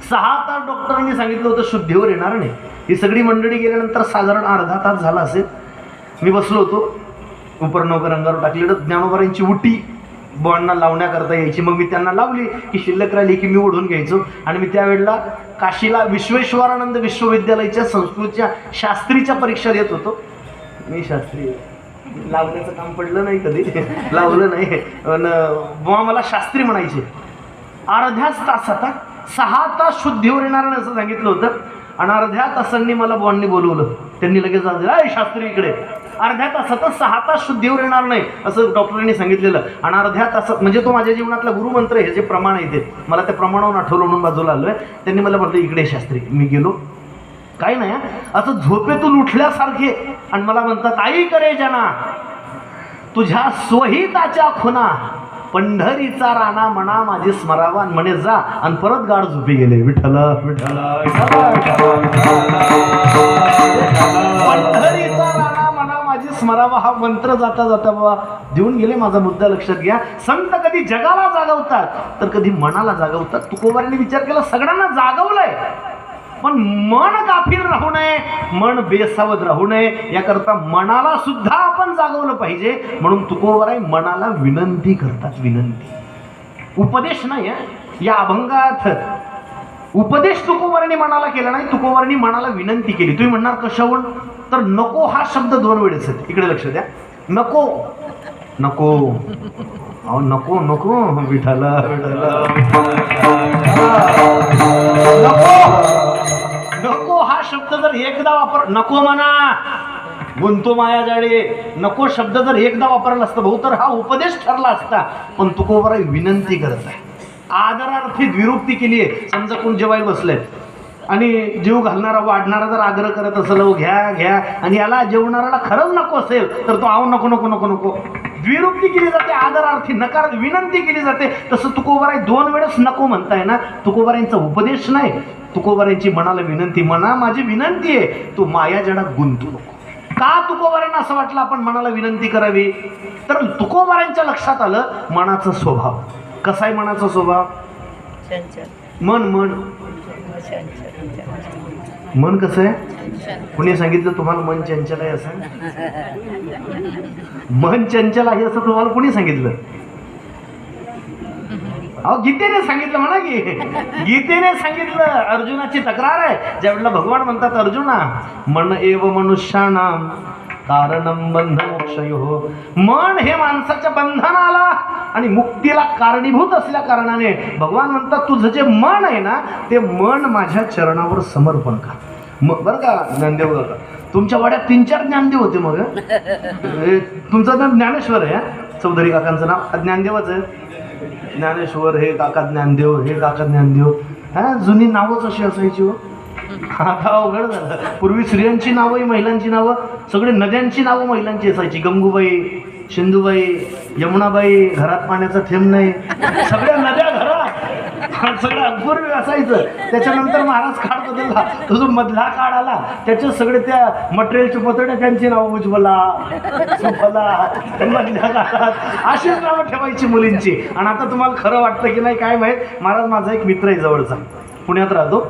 6 तास डॉक्टरांनी सांगितलं होतं शुद्धीवर येणार नाही. ही सगळी मंडळी गेल्यानंतर साधारण अर्धा तास झाला असेल. मी बसलो होतो, उपरनौकर अंगावर टाकलेलं. ज्ञानोबारांची उटी बॉन्डना लावण्याकरता यायची. मग मी त्यांना लावली की शिल्लक राहिली की मी ओढून घ्यायचो. आणि मी त्यावेळेला काशीला विश्वेश्वरानंद विश्वविद्यालयाच्या संस्कृतच्या शास्त्रीच्या परीक्षा देत होतो. मी शास्त्री लावण्याचं काम पडलं नाही कधी, लावलं नाही. पण बुवा मला शास्त्री म्हणायचे. अर्ध्याच तासात 6 तास शुद्धीवर येणार नाही असं सांगितलं होतं. आणि अर्ध्या तासांनी मला बुवांनी बोलवलं. त्यांनी लगेच सांगितलं, शास्त्री इकडे. अर्ध्या तासात 6 तास शुद्धीवर येणार नाही असं डॉक्टरांनी सांगितलेलं. आणि अर्ध्या तासात म्हणजे तो माझ्या जीवनातला गुरुमंत्र हे जे प्रमाण आहे ते मला त्या प्रमाणावर आठवलं म्हणून बाजूला आलोय. त्यांनी मला म्हटलं इकडे शास्त्री. मी गेलो. काही नाही असं झोपेतून उठल्यासारखे. आणि मला म्हणतात, आई करे जना तुझ्या स्वहिताच्या खुना पंढरीचा राणा म्हणा माझी स्मरावा म्हणे जा. आणि परत गाढ झोपी गेले. विठ्ठल विठ्ठल पंढरीचा राणा म्हणा माझी स्मरावा हा मंत्र जाता जाता बाबा देऊन गेले. माझा मुद्दा लक्षात घ्या. संत कधी जगाला जागवतात तर कधी मनाला जागवतात. तुकोबारांनी विचार केला, सगळ्यांना जागवलंय पण मन गाफील राहू नये, मन बेसावध राहू नये याकरता मनाला सुद्धा आपण जागवलं पाहिजे. म्हणून तुकोबाराय मनाला विनंती करतात. विनंती, उपदेश नाही. या अभंगात उपदेश तुकोबारांनी मनाला केला नाही, तुकोबारांनी मनाला विनंती केली. तुम्ही म्हणणार कशावरून? तर नको हा शब्द 2 वेळेस आहे. इकडे लक्ष द्या. नको नको अहो नको नको विठाला विठाला नको हा शब्द जर एकदा वापर, नको म्हणा गुंतो माया जाळे, नको शब्द जर एकदा वापरला असता भाऊ तर हा उपदेश ठरला असता. पण तुकोबाराय विनंती करत आहे, आदरार्थी द्विरुक्ती केली आहे. समजा कोण जेवायला बसलंय आणि जीव घालणारा वाढणारा जर आग्रह करत असेल घ्या घ्या आणि याला जेवणाऱ्याला खरंच नको असेल तर तो आव नको नको नको नको द्विरुक्ती केली जाते, आदरार्थी नकार विनंती केली जाते. तसं तुकोबाराय 2 वेळेस नको म्हणताय ना. तुकोबारायांचा उपदेश नाही, तुकोबारायांची मनाला विनंती. मना माझी विनंती आहे तू माया जडात गुंतू नको. का तुकोबारायांना असं वाटलं आपण मनाला विनंती करावी? तर तुकोबारायांच्या लक्षात आलं मनाचा स्वभाव कसा आहे. मनाचा स्वभाव मन मन मन कसं आहे? कुणी सांगितलं तुम्हाला मन चंचल आहे असं? मन चंचल आहे असं तुम्हाला कुणी सांगितलं? अहो गीतेने सांगितलं म्हणा की, गीतेने सांगितलं. अर्जुनाची तक्रार आहे ज्यावेळेला भगवान म्हणतात अर्जुना मन एव मनुष्याणाम कारणम बंध मोक्षयो. मन हे माणसाच्या बंधनाला आणि मुक्तीला कारणीभूत असल्या कारणाने भगवान म्हणतात तुझं जे मन आहे ना ते मन माझ्या चरणावर समर्पण कर. बरं का ज्ञानदेव काका, तुमच्या वाड्यात 3-4 ज्ञानदेव होते. मग तुमचं नाव ज्ञानेश्वर आहे, चौधरी काकांचं नाव ज्ञानदेवाचं आहे. ज्ञानेश्वर हे काका ज्ञानदेव, हे काका ज्ञानदेव. हा जुनी नावच अशी असायची हो. आता अवघड झालं. पूर्वी स्त्रियांची नावं महिलांची नावं, सगळे नद्यांची नावं महिलांची असायची. गंगूबाई, सिंधुबाई, यमुनाबाई, घरात पाण्याचा थेंब नाही, सगळ्या नद्या घरात, सगळं अपूर्वी असायचं. त्याच्यानंतर महाराज काळ बदलला, तो जो मधला काळ आला त्याच्यात सगळे त्या मटेरियलचे पतडे त्यांची नावं उज्ज्वला सुफला मधल्या काळात अशीच नावं ठेवायची मुलींची. आणि आता तुम्हाला खरं वाटतं की नाही काय माहीत. महाराज माझा एक मित्र आहे जवळचा, पुण्यात राहतो.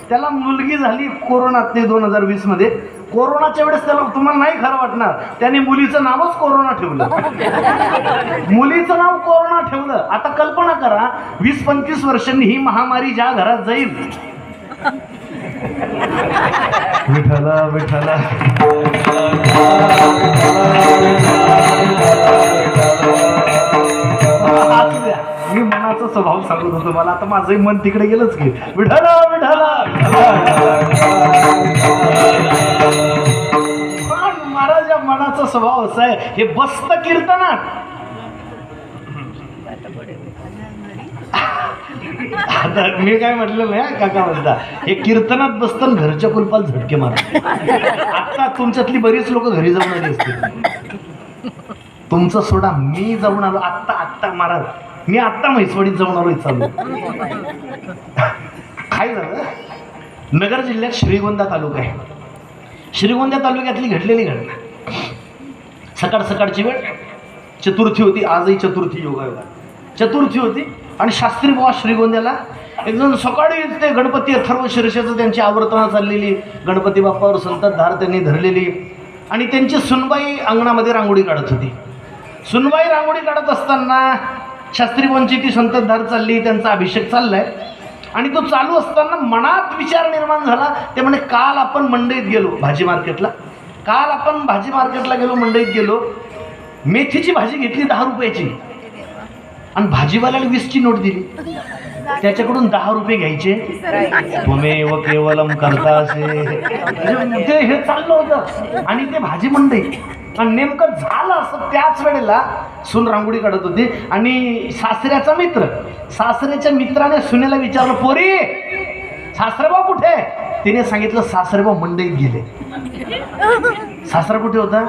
त्याला मुलगी झाली कोरोनात 2020 मध्ये. कोरोनाच्या वेळेस त्याला तुम्हाला नाही खरं वाटणार त्याने मुलीचं नावच कोरोना ठेवलं. मुलीचं नाव कोरोना ठेवलं. आता कल्पना करा 20-25 वर्षांनी ही महामारी ज्या घरात जाईल. विठ्ठला विठ्ठला मी मनाचा स्वभाव सांगत होतो. मला आता माझंही मन तिकडे गेलंच की विठ्ठला विठ्ठला. महाराज या मनाचा स्वभाव असा आहे हे बसत कीर्तनात. आता मी काय म्हटलं नाही काका म्हणता हे कीर्तनात बसतं घरच्या कुलपाला झटके मारतात. आता तुमच्यातली बरीच लोक घरी जाऊन आली असतील. तुमचं सोडा मी जाऊन आलो आत्ता महाराज. मी आत्ता म्हैसवाडीत जाऊन आलो. चालू काय झालं, नगर जिल्ह्यात श्रीगोंदा तालुका आहे. श्रीगोंदा तालुक्यातली घडलेली घटना. सकाळ सकाळची वेळ, चतुर्थी होती. आजही चतुर्थी योगायोगा चतुर्थी होती. आणि शास्त्री बुवा श्रीगोंद्याला एक जण सकाळी ते गणपती अथर्व शीर्षाचं त्यांची आवर्तनं चाललेली, गणपती बाप्पावर संततधार त्यांनी धरलेली, आणि त्यांची सुनबाई अंगणामध्ये रांगोळी काढत होती. सुनबाई रांगोळी काढत असताना शास्त्रीबाईंची ती संततधार चालली, त्यांचा अभिषेक चाललाय, आणि तो चालू असताना मनात विचार निर्माण झाला. ते म्हणे, काल आपण मंडईत गेलो भाजी मार्केटला, काल आपण भाजी मार्केटला गेलो, मंडईत गेलो, मेथीची भाजी घेतली 10 रुपयाची, आणि भाजीवाल्याला 20ची नोट दिली, त्याच्याकडून 10 रुपये घ्यायचे. त्वमेव केवलम करता असे म्हणजे हे चाललं होतं. आणि ते भाजी मंडई, आणि नेमकं झालं असं त्याच वेळेला सून रांगोळी काढत होती, आणि सासऱ्याचा मित्र, सासऱ्याच्या मित्राने सुनेला विचारलं, पोरी सासरेबा कुठे? तिने सांगितलं, सासरेबा मंडईत गेले. सासरा कुठे होता?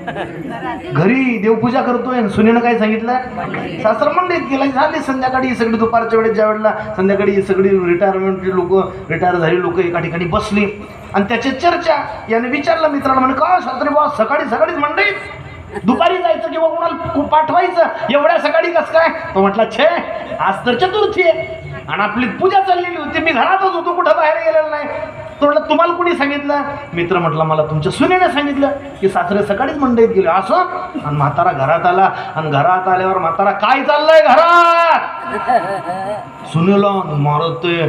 घरी देवपूजा करतोय. सुनेनं काय सांगितलं? सासरा मंडईत गेला. झाली संध्याकाळी सगळी, दुपारच्या वेळेस ज्या वेळेला संध्याकाळी सगळी रिटायरमेंटची लोक, रिटायर झालेली लोक एका ठिकाणी बसली, आणि त्याची चर्चा. याने विचारलं मित्राला, म्हणे, का सासरे बा सकाळी सकाळीच मंडईत? दुपारी जायचं किंवा कोणाला पाठवायचं, एवढ्या सकाळी कसं काय? तो म्हटला, छे आज तर चतुर्थी आहे आणि आपली पूजा चाललेली होती, मी घरातच होतो, कुठं बाहेर गेलेलं नाही. तो म्हटलं, तुम्हाला कोणी सांगितलं? मित्र म्हटला, मला तुमच्या सुनेने सांगितलं की सासरे सकाळीच मंडईत गेले. असं? आणि म्हातारा घरात आला, आणि घरात आल्यावर म्हातारा, काय चाललंय घरात? सुनेला मारतोय.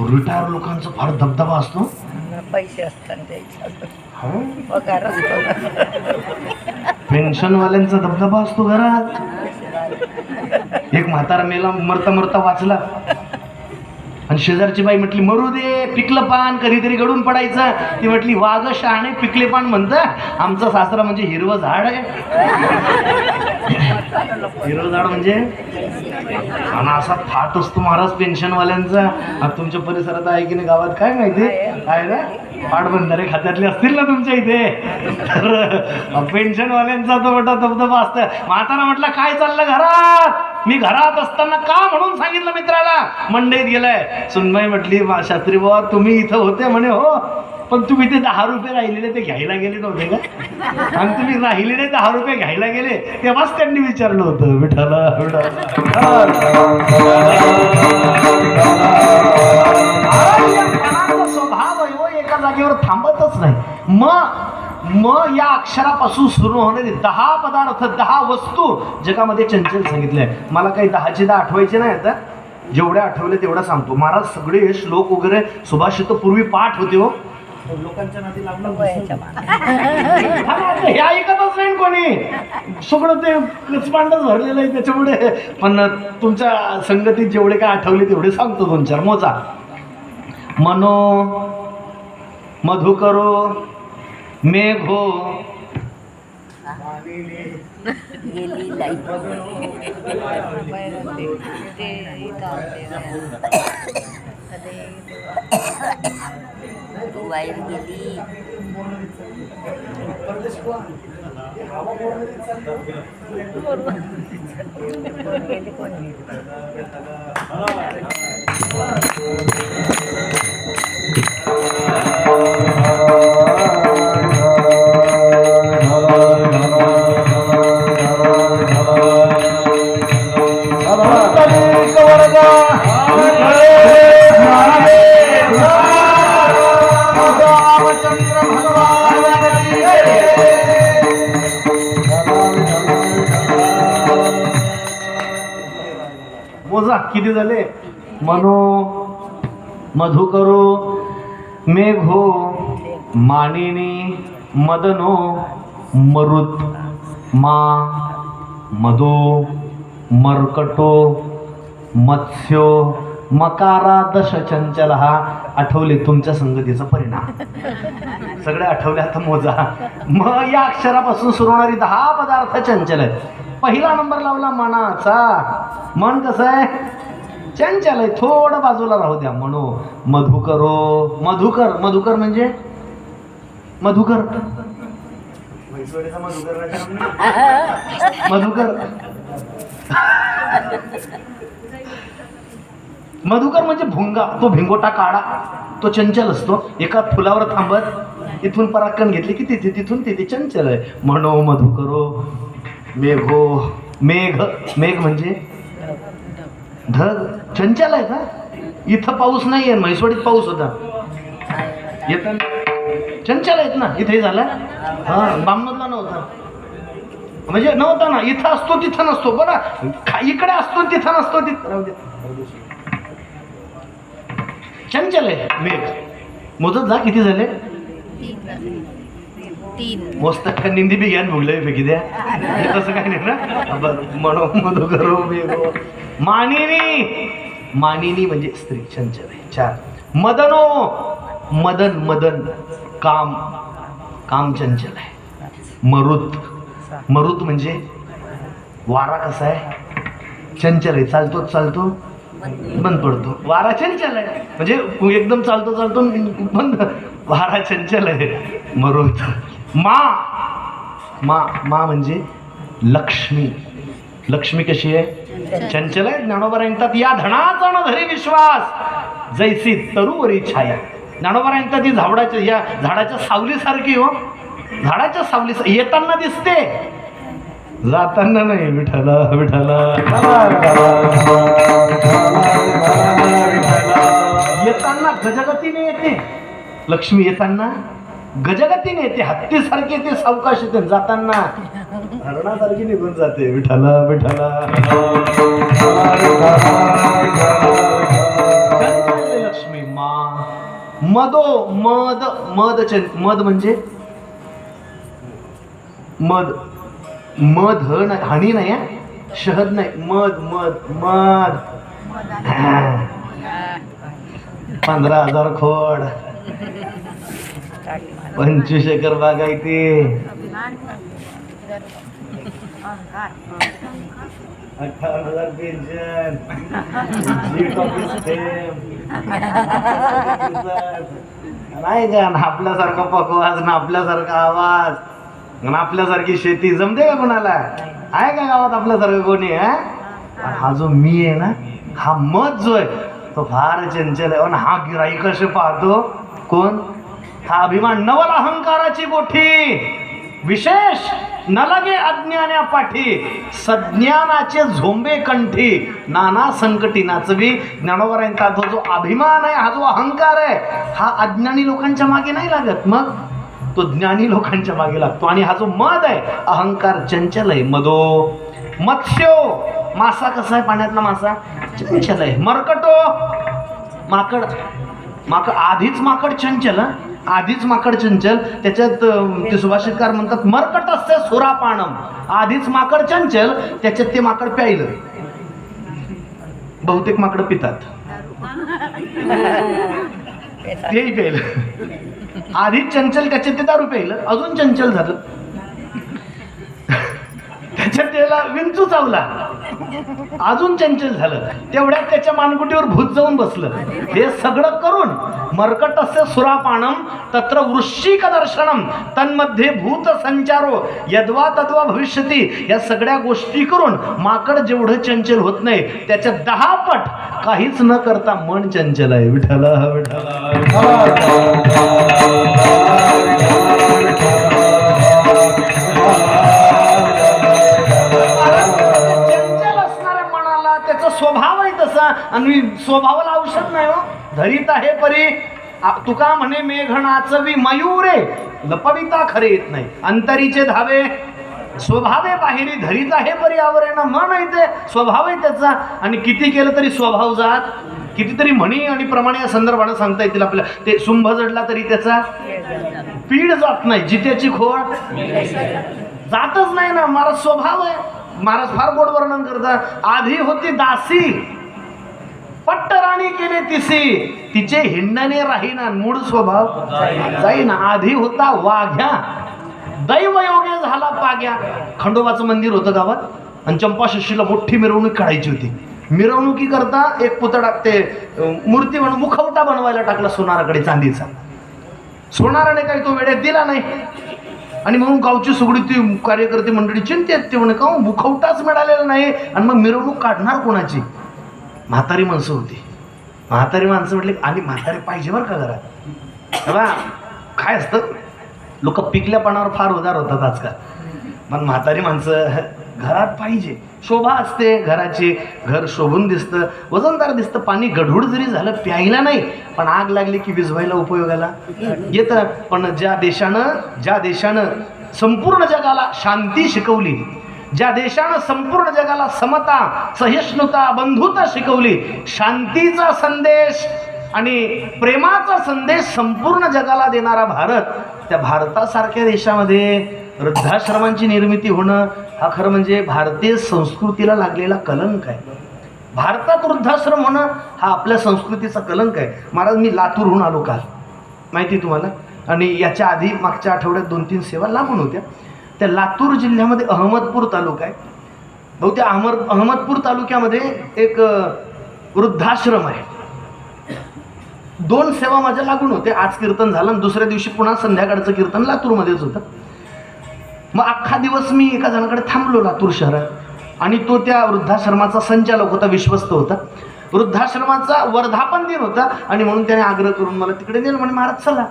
रिटायर लोकांचा फार दबदबा असतो, पैसे असतात त्याच्यात, पगार असतो, पेन्शनवाल्यांचा दबदबा असतो घरात. एक म्हातारा मेला, मरता मरता वाचला, आणि शेजारची बाई म्हटली, मरू दे, पिकलं पान कधीतरी गडून पडायचं. ती म्हटली, वाघ शहाणे पिकले पान म्हणतं, आमचा सासरा म्हणजे हिरवं झाड आहे. हिरवं झाड म्हणजे? आणि असा थाट असतो महाराज पेन्शनवाल्यांचा. आता तुमच्या परिसरात आहे की नाही गावात काय माहिती आहे ना? पाटबंधारे खात्यातले असतील ना तुमच्या इथे, तर पेन्शनवाल्यांचा तो मोठा दबदबा असतं. म्हातारा म्हटलं, काय चाललं घरात? मी घरात असताना का म्हणून सांगितलं मित्राला मंडईत गेलाय. सुनबाई म्हटली, शास्त्री बाबा तुम्ही इथं होते म्हणे. हो, पण तुम्ही ते 10 रुपये राहिलेले ते घ्यायला गेले नव्हते का? आणि तुम्ही राहिलेले 10 रुपये घ्यायला गेले तेव्हाच त्यांनी विचारलं होतं, विठाला स्वभाव आहे हो, एका जागेवर थांबतच नाही. मग या अक्षरापासून सुरू होणारे 10 पदार्थ, 10 वस्तू जगामध्ये चंचल सांगितले. मला काही 10ची 10 आठवायचे नाही, आता जेवढ्या आठवले तेवढा सांगतो. महाराज सगळे श्लोक वगैरे सुभाषित पूर्वी पाठ होते हो, लोकांच्या नादी लागलं हे ऐकतच नाही कोणी, सगळं ते कचपांडच भरलेलं आहे त्याच्यामुळे. पण तुमच्या संगतीत जेवढे काय आठवले तेवढे सांगतो, 2-4 मोजा. मनो मधुकरो मेघो गेली लाईफ तू बाहेर गेली. मोजा किती झाले? मनो मधुकरो मेघो मानिनी मदनो मरुत मा मदो मर्कटो मत्स्यो मकारा दश चंचल. हा आठवले तुमच्या संगतीचा परिणाम, सगळे आठवले. आता मोजा. मग या अक्षरापासून सुरू होणारी 10 पदार्थ चंचल आहेत. पहिला नंबर लावला मनाचा. मन कसं आहे? चंचल आहे, थोडं बाजूला राहू द्या. म्हणू मधुकरो. मधुकर, मधुकर म्हणजे मधुकर, मधुकर मधुकर म्हणजे भुंगा. तो भिंगोटा काढा, तो चंचल असतो, एका फुलावर थांबत इथून पराक्रम घेतली की तिथे, तिथून तिथे चंचल आहे. म्हणो मधुकरो मेघो. मेघ, मेघ म्हणजे ढग. चंचल आहे का? इथं पाऊस नाहीये, म्हैसवाडीत पाऊस होता. येतात चंचल आहेत ना. इथे झाला हा, बामणोदला नव्हता. म्हणजे नव्हता ना, इथं असतो तिथं नसतो. बरं इकडे असतो तिथं नसतो. तिथं चंचल आहे मेघ. मोजत जा किती झाले. 3 मस्त निंदी बी घ्या भोगले पैकी द्या. तसं काही नाही ना. बरं म्हणो मधो करो मेघो. मानिनी म्हणजे स्त्री चंचल आहे. 4 मदनो मदन मदन काम चंचल आहे. मरुत म्हणजे वारा कसा आहे चंचल आहे. चालतो बंद पडतो. वारा चंचल आहे म्हणजे एकदम चालतो बंद. वारा चंचल आहे. मरुत. मा म्हणजे लक्ष्मी कशी आहे चंचल आहे. ज्ञानोबा म्हणतात या धनाचा न धरी विश्वास जैसी तरुवरी छाया. ज्ञानोबा म्हणतात ती झाडाच्या या झाडाच्या सावलीसारखी हो. झाडाच्या सावली येताना दिसते, जाताना नाही. विठ्ठला येताना गजगतीने येते. लक्ष्मी येताना गजगतीने येते. हत्तीसारखी येते, सावकाश येते. जाताना हरणासारखी निघून जाते. विठ्ठला लक्ष्मी. मद म्हणजे मध नाही, हानी नाही, शहद नाही. मध 15,000 खोड 25 एकर बागायती. 58,000 पेन्शन. नाही का ना आपल्यासारखा पकवास ना आपल्यासारखा आवाज ना आपल्यासारखी शेती जमते का कोणाला? आहे का गावात आपल्यासारखं कोणी? हा जो मी आहे ना, हा मध जो आहे तो फार चंचल आहे. आणि हा गिराई कसे पाहतो कोण? हा अभिमान. नवल अहंकाराची गोठी विशेष न लगे अज्ञान्या पाठी. सज्ञानाचे झोंबे कंठी नाना संकटी नाचवी. ज्ञानोबा तो जो अभिमान आहे, हा जो अहंकार आहे, हा अज्ञानी लोकांच्या मागे नाही लागत. मग तो ज्ञानी लोकांच्या मागे लागतो. आणि हा जो मद आहे अहंकार चंचल आहे. मत्स्यो मासा कसा आहे? पाण्यातला मासा चंचल आहे. मरकटो माकड आधीच माकड चंचल. आधीच माकड चंचल. त्याच्यात ते सुभाषितकार म्हणतात मरकट असते सुरापानम. आधीच माकड चंचल, त्याच्यात ते माकड प्यायलं. बहुतेक माकड पितात, तेही प्यायलं. आधीच चंचल, त्याच्यात ते दारू प्यायलं, अजून चंचल झालं. त्याच्यात त्याला विंचू चावला, अजून चंचल झालं. तेवढ्यात त्याच्या मानगुटीवर भूत जाऊन बसलं. हे सगळं करून मर्कटस्य सुरापानम तत्र वृश्चिक दर्शनम तन्मध्ये भूत संचारो यद्वा तद्वा भविष्यती. या सगळ्या गोष्टी करून माकड जेवढं चंचल होत नाही त्याच्या 10 पट काहीच न करता मन चंचल आहे. विठ्ठला स्वभाव आहे तसा. आणि स्वभावाला औषध नाही हो. धरीत आहे परी तुका म्हणे मेघ नाचवी मयूरे लपविता खरे येत नाही. अंतरीचे धावे स्वभावे बाहेरी. धरीत आहे परी आवरे ना. मन आहे ते स्वभाव आहे त्याचा. आणि किती केलं तरी स्वभाव जात. कितीतरी म्हणी आणि प्रमाणे या संदर्भाने सांगता येतील आपल्याला. ते शुंभ जडला तरी त्याचा पीड जात नाही. जित्याची खोड जातच नाही ना. महाराज स्वभाव आहे. महाराज फार गोड वर्णन करतात. आधी होती दासी पट्टराणी केले तिसी. तिचे हिंडणे राहीना मूळ स्वभाव जाईना. आधी होता वाघ्या दैवयोगे झाला पाग्या. खंडोबाचं मंदिर होतं गावात आणि चंपाषष्ठीला मोठी मिरवणूक काढायची होती. मिरवणुकी करता एक पुतळा ते मूर्ती म्हणून मुखवटा बनवायला टाकला सोनाराकडे चांदीचा. सोनाराने काही तो वेळेत दिला नाही. आणि म्हणून गावची सगळी ती कार्यकर्ते मंडळी चिंतेत. ते म्हणे का मुखवटाच मिळालेला नाही आणि मग मिरवणूक काढणार कोणाची? म्हातारी माणसं होती. म्हातारी माणसं म्हटले आणि म्हातारी पाहिजे बरं का घरात. तेव्हा काय असतं लोक पिकल्या पानावर फार उदार होतात आजकाल. पण म्हातारी माणसं घरात पाहिजे. शोभा असते घराची, घर शोभून दिसतं, वजनदार दिसतं. पाणी गढूळ जरी झालं प्यायला नाही, पण आग लागली की विझवायला उपयोगाला येतं. पण ज्या देशानं संपूर्ण जगाला शांती शिकवली, ज्या देशानं संपूर्ण जगाला समता, सहिष्णुता, बंधुता शिकवली, शांतीचा संदेश आणि प्रेमाचा संदेश संपूर्ण जगाला देणारा भारत, त्या भारतासारख्या देशामध्ये वृद्धाश्रमांची निर्मिती होणं हा खरं म्हणजे भारतीय संस्कृतीला लागलेला कलंक आहे. भारतात वृद्धाश्रम होणं हा आपल्या संस्कृतीचा कलंक आहे. महाराज, मी लातूरहून आलो काल, माहिती तुम्हाला, आणि याच्या आधी मागच्या आठवड्यात 2-3 सेवा लांबून होत्या. त्या लातूर जिल्ह्यामध्ये अहमदपूर तालुका आहे. बहुतेक अहमदपूर तालुक्यामध्ये एक वृद्धाश्रम आहे. 2 सेवा माझ्या लागून होते. आज कीर्तन झालं आणि दुसऱ्या दिवशी पुन्हा संध्याकाळचं कीर्तन लातूरमध्येच होतं. मग अख्खा दिवस मी एका जणाकडे थांबलो लातूर शहरात, आणि तो त्या वृद्धाश्रमाचा संचालक होता, विश्वस्त होता. वृद्धाश्रमाचा वर्धापन दिन होता आणि म्हणून त्याने आग्रह करून मला तिकडे नेलं. म्हणे महाराज चला.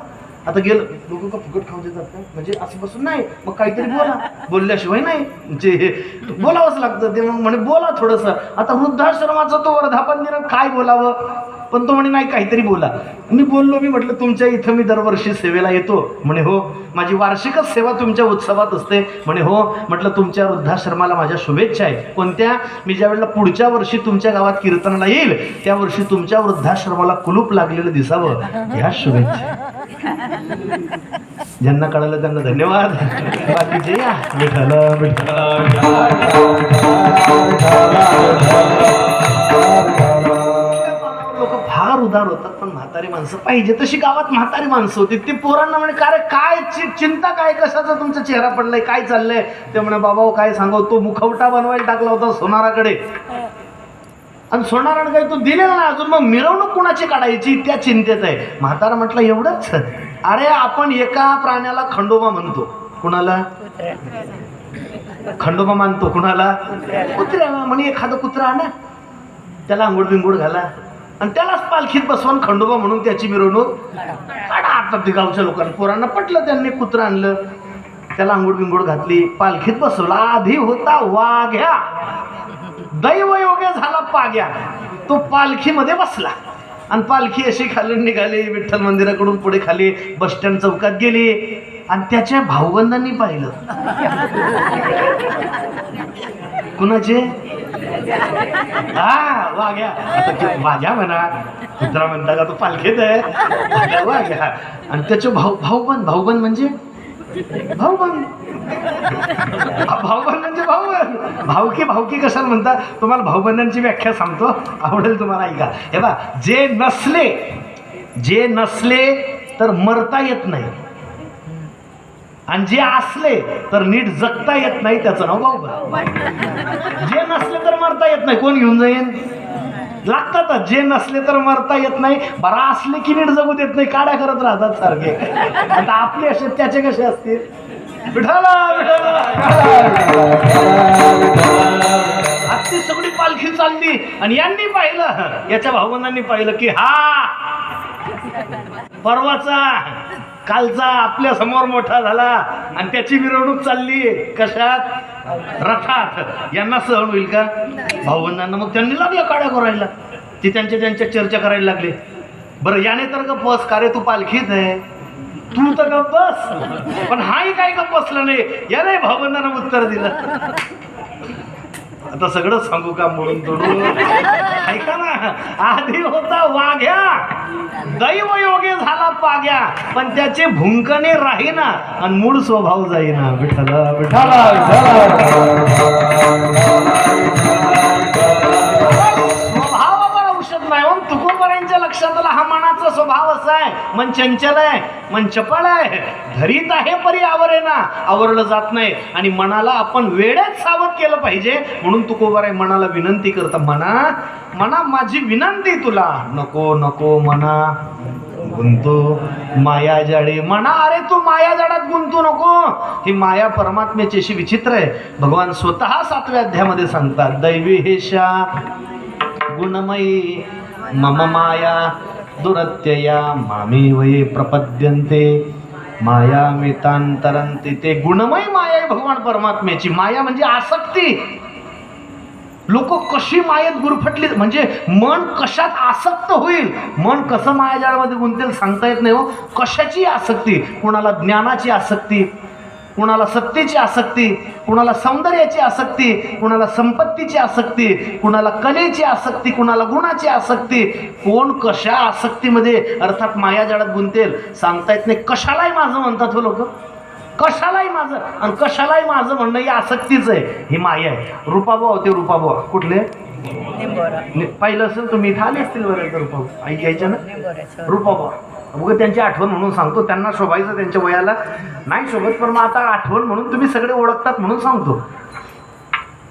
आता गेलं, लोक का फुकट खाऊ देतात का, म्हणजे असं बसून नाही, मग काहीतरी बोला, बोलल्याशिवाय नाही, म्हणजे बोलावंच लागतं. ते मग म्हणे बोला थोडंसं. आता वृद्धाश्रमाचा तो वर्धापन दिन, काय बोलावं, पण तो म्हणे नाही काहीतरी बोला. मी बोललो, मी म्हटलं तुमच्या इथं मी दरवर्षी सेवेला येतो. म्हणे हो, माझी वार्षिकच सेवा तुमच्या उत्सवात असते. म्हणे हो. म्हटलं तुमच्या वृद्धाश्रमाला माझ्या शुभेच्छा आहे. कोणत्या? मी ज्या वेळेला पुढच्या वर्षी तुमच्या गावात कीर्तनाला येईल त्या वर्षी तुमच्या वृद्धाश्रमाला कुलूप लागलेलं दिसावं, ह्या शुभेच्छा. ज्यांना कळलं त्यांना धन्यवाद, बाकीचे या विठ्ठल लोक फार उदार होतात. पण म्हातारी माणसं पाहिजे तशी गावात म्हातारी माणसं होती. ते पोरांना म्हणे काय चिंता काय, कशाचा तुमचा चेहरा पडलाय, काय चाललंय? ते म्हणे बाबा काय सांगाव, तो मुखवटा बनवायला टाकला होता सोनाराकडे, आणि सोनारानं काही तो दिलेला ना अजून, मग मिरवणूक कुणाची काढायची त्या चिंतेत आहे. म्हातारा म्हटलं एवढंच? अरे आपण एका प्राण्याला खंडोबा म्हणतो. कुणाला खंडोबा मानतो? कुणाला? कुत्र्याला. म्हणे एखादं कुत्रा आणा, त्याला आंघोळ बिंगोळ घाला आणि त्यालाच पालखीत बसवून खंडोबा म्हणून त्याची मिरवणूक काढा. आता ते गावच्या लोकांना पोरांना पटलं, त्यांनी कुत्रा आणलं, त्याला आंघोळ बिंगोळ घातली, पालखीत बसवला. आधी होता वाघ्या, दैवयोगे झाला पाग्या. तो पालखीमध्ये बसला आणि पालखी अशी खाली निघाली, विठ्ठल मंदिराकडून पुढे खाली बस स्टँड चौकात गेली आणि त्याच्या भाऊबंधांनी पाहिलं. कुणाचे? हा वाघ्या. आता वाघ्या म्हणा, कुत्रा म्हणता का, तो पालखीत आहे वाघ्या. आणि त्याचे भाऊबंद म्हणजे भाऊबंद म्हणजे भाऊकी कशाला म्हणतात? तुम्हाला भाऊबंधांची व्याख्या सांगतो, आवडेल तुम्हाला, ऐका. हे बा, जे नसले तर मरता येत नाही, आणि जे असले तर नीट जगता येत नाही, त्याचं नाव भाऊबंद. जे नसले तर मरता येत नाही, कोण घेऊन जाईन? लागतात. जे नसले तर मरता येत नाही, बरा असले की नीट जगू देत नाही, काड्या करत राहतात सारखे. आता आपले असे त्याचे कसे असतील? आजची सगळी पालखी चालली आणि यांनी पाहिलं, याच्या भाऊबंधांनी पाहिलं की हा परवाचा कालचा आपल्या समोर मोठा झाला आणि त्याची मिरवणूक चालली. कशात? रथात. यांना सहन होईल का? भाऊबंधांना. मग त्यांनी लागलं काड्या करायला, ती त्यांच्या चर्चा करायला लागले. बरं याने तर गप्प बस, का रे तू पालखीत आहे, तू तर गप्प बस. पण हाही काही गप्प बसलं नाही, याने भाऊबंधांना उत्तर दिलं. आता सगळं सांगू का म्हणून तोडून? ऐका ना, आधी होता वाघ्या, दैवयोगे झाला पाग्या, पण त्याचे भुंकणे राहीना आणि मूळ स्वभाव जाईना. विठ्ठला विठ्ठला स्वभावावर औषध नाही. तुकोबरांच्या लक्षात आला हा मनाचा स्वभाव असा आहे, मन चंचल आहे, मन चपळ आहे, धरीत आहे परी आवरेना, आवरलं जात नाही. आणि मनाला आपण वेळेत सावध केलं पाहिजे. म्हणून तुकोबराय मनाला विनंती करता, मना माझी विनंती तुला, नको नको मना गुंतो माया जाडे. म्हणा अरे तू माया जाडात गुंतू नको. ही माया परमात्म्याची अशी विचित्र आहे. भगवान स्वतः 7व्या अध्यायामध्ये सांगतात, दैवी हेशा गुणमयी मम माया दुरत्यया मामी वये प्रपद्यन्ते. माया मितांतरंती, ते गुणमय माया आहे भगवान परमात्म्याची. माया म्हणजे आसक्ती. लोक कशी मायेत गुरफटली, म्हणजे मन कशात आसक्त होईल, मन कसं मायाजाळामध्ये गुंतेल सांगता येत नाही हो. कशाची आसक्ती, कुणाला ज्ञानाची आसक्ती, कुणाला सत्तेची आसक्ती, कुणाला सौंदर्याची आसक्ती, कुणाला संपत्तीची आसक्ती, कुणाला कलेची आसक्ती, कुणाला गुणाची आसक्ती. कोण कशा आसक्तीमध्ये अर्थात मायाजाळात गुंतेल सांगता येत नाही. कशालाही माझं म्हणतात हो लोक, कशालाही माझं, आणि कशालाही माझं म्हणणं ही आसक्तीच आहे, ही माया आहे. रूपाभाऊ होते, रूपाभाऊ कुठले निंबोरा. पाहिलं असेल तुम्ही, इथं आले असतील बरं रूपाभाऊ, आई यायच्या ना निंबोऱ्याचं. रूपाभाऊ. मग त्यांची आठवण म्हणून सांगतो, त्यांना शोभायचं त्यांच्या वयाला नाही शोभत, पण मग आता आठवण म्हणून तुम्ही सगळे ओळखतात म्हणून सांगतो.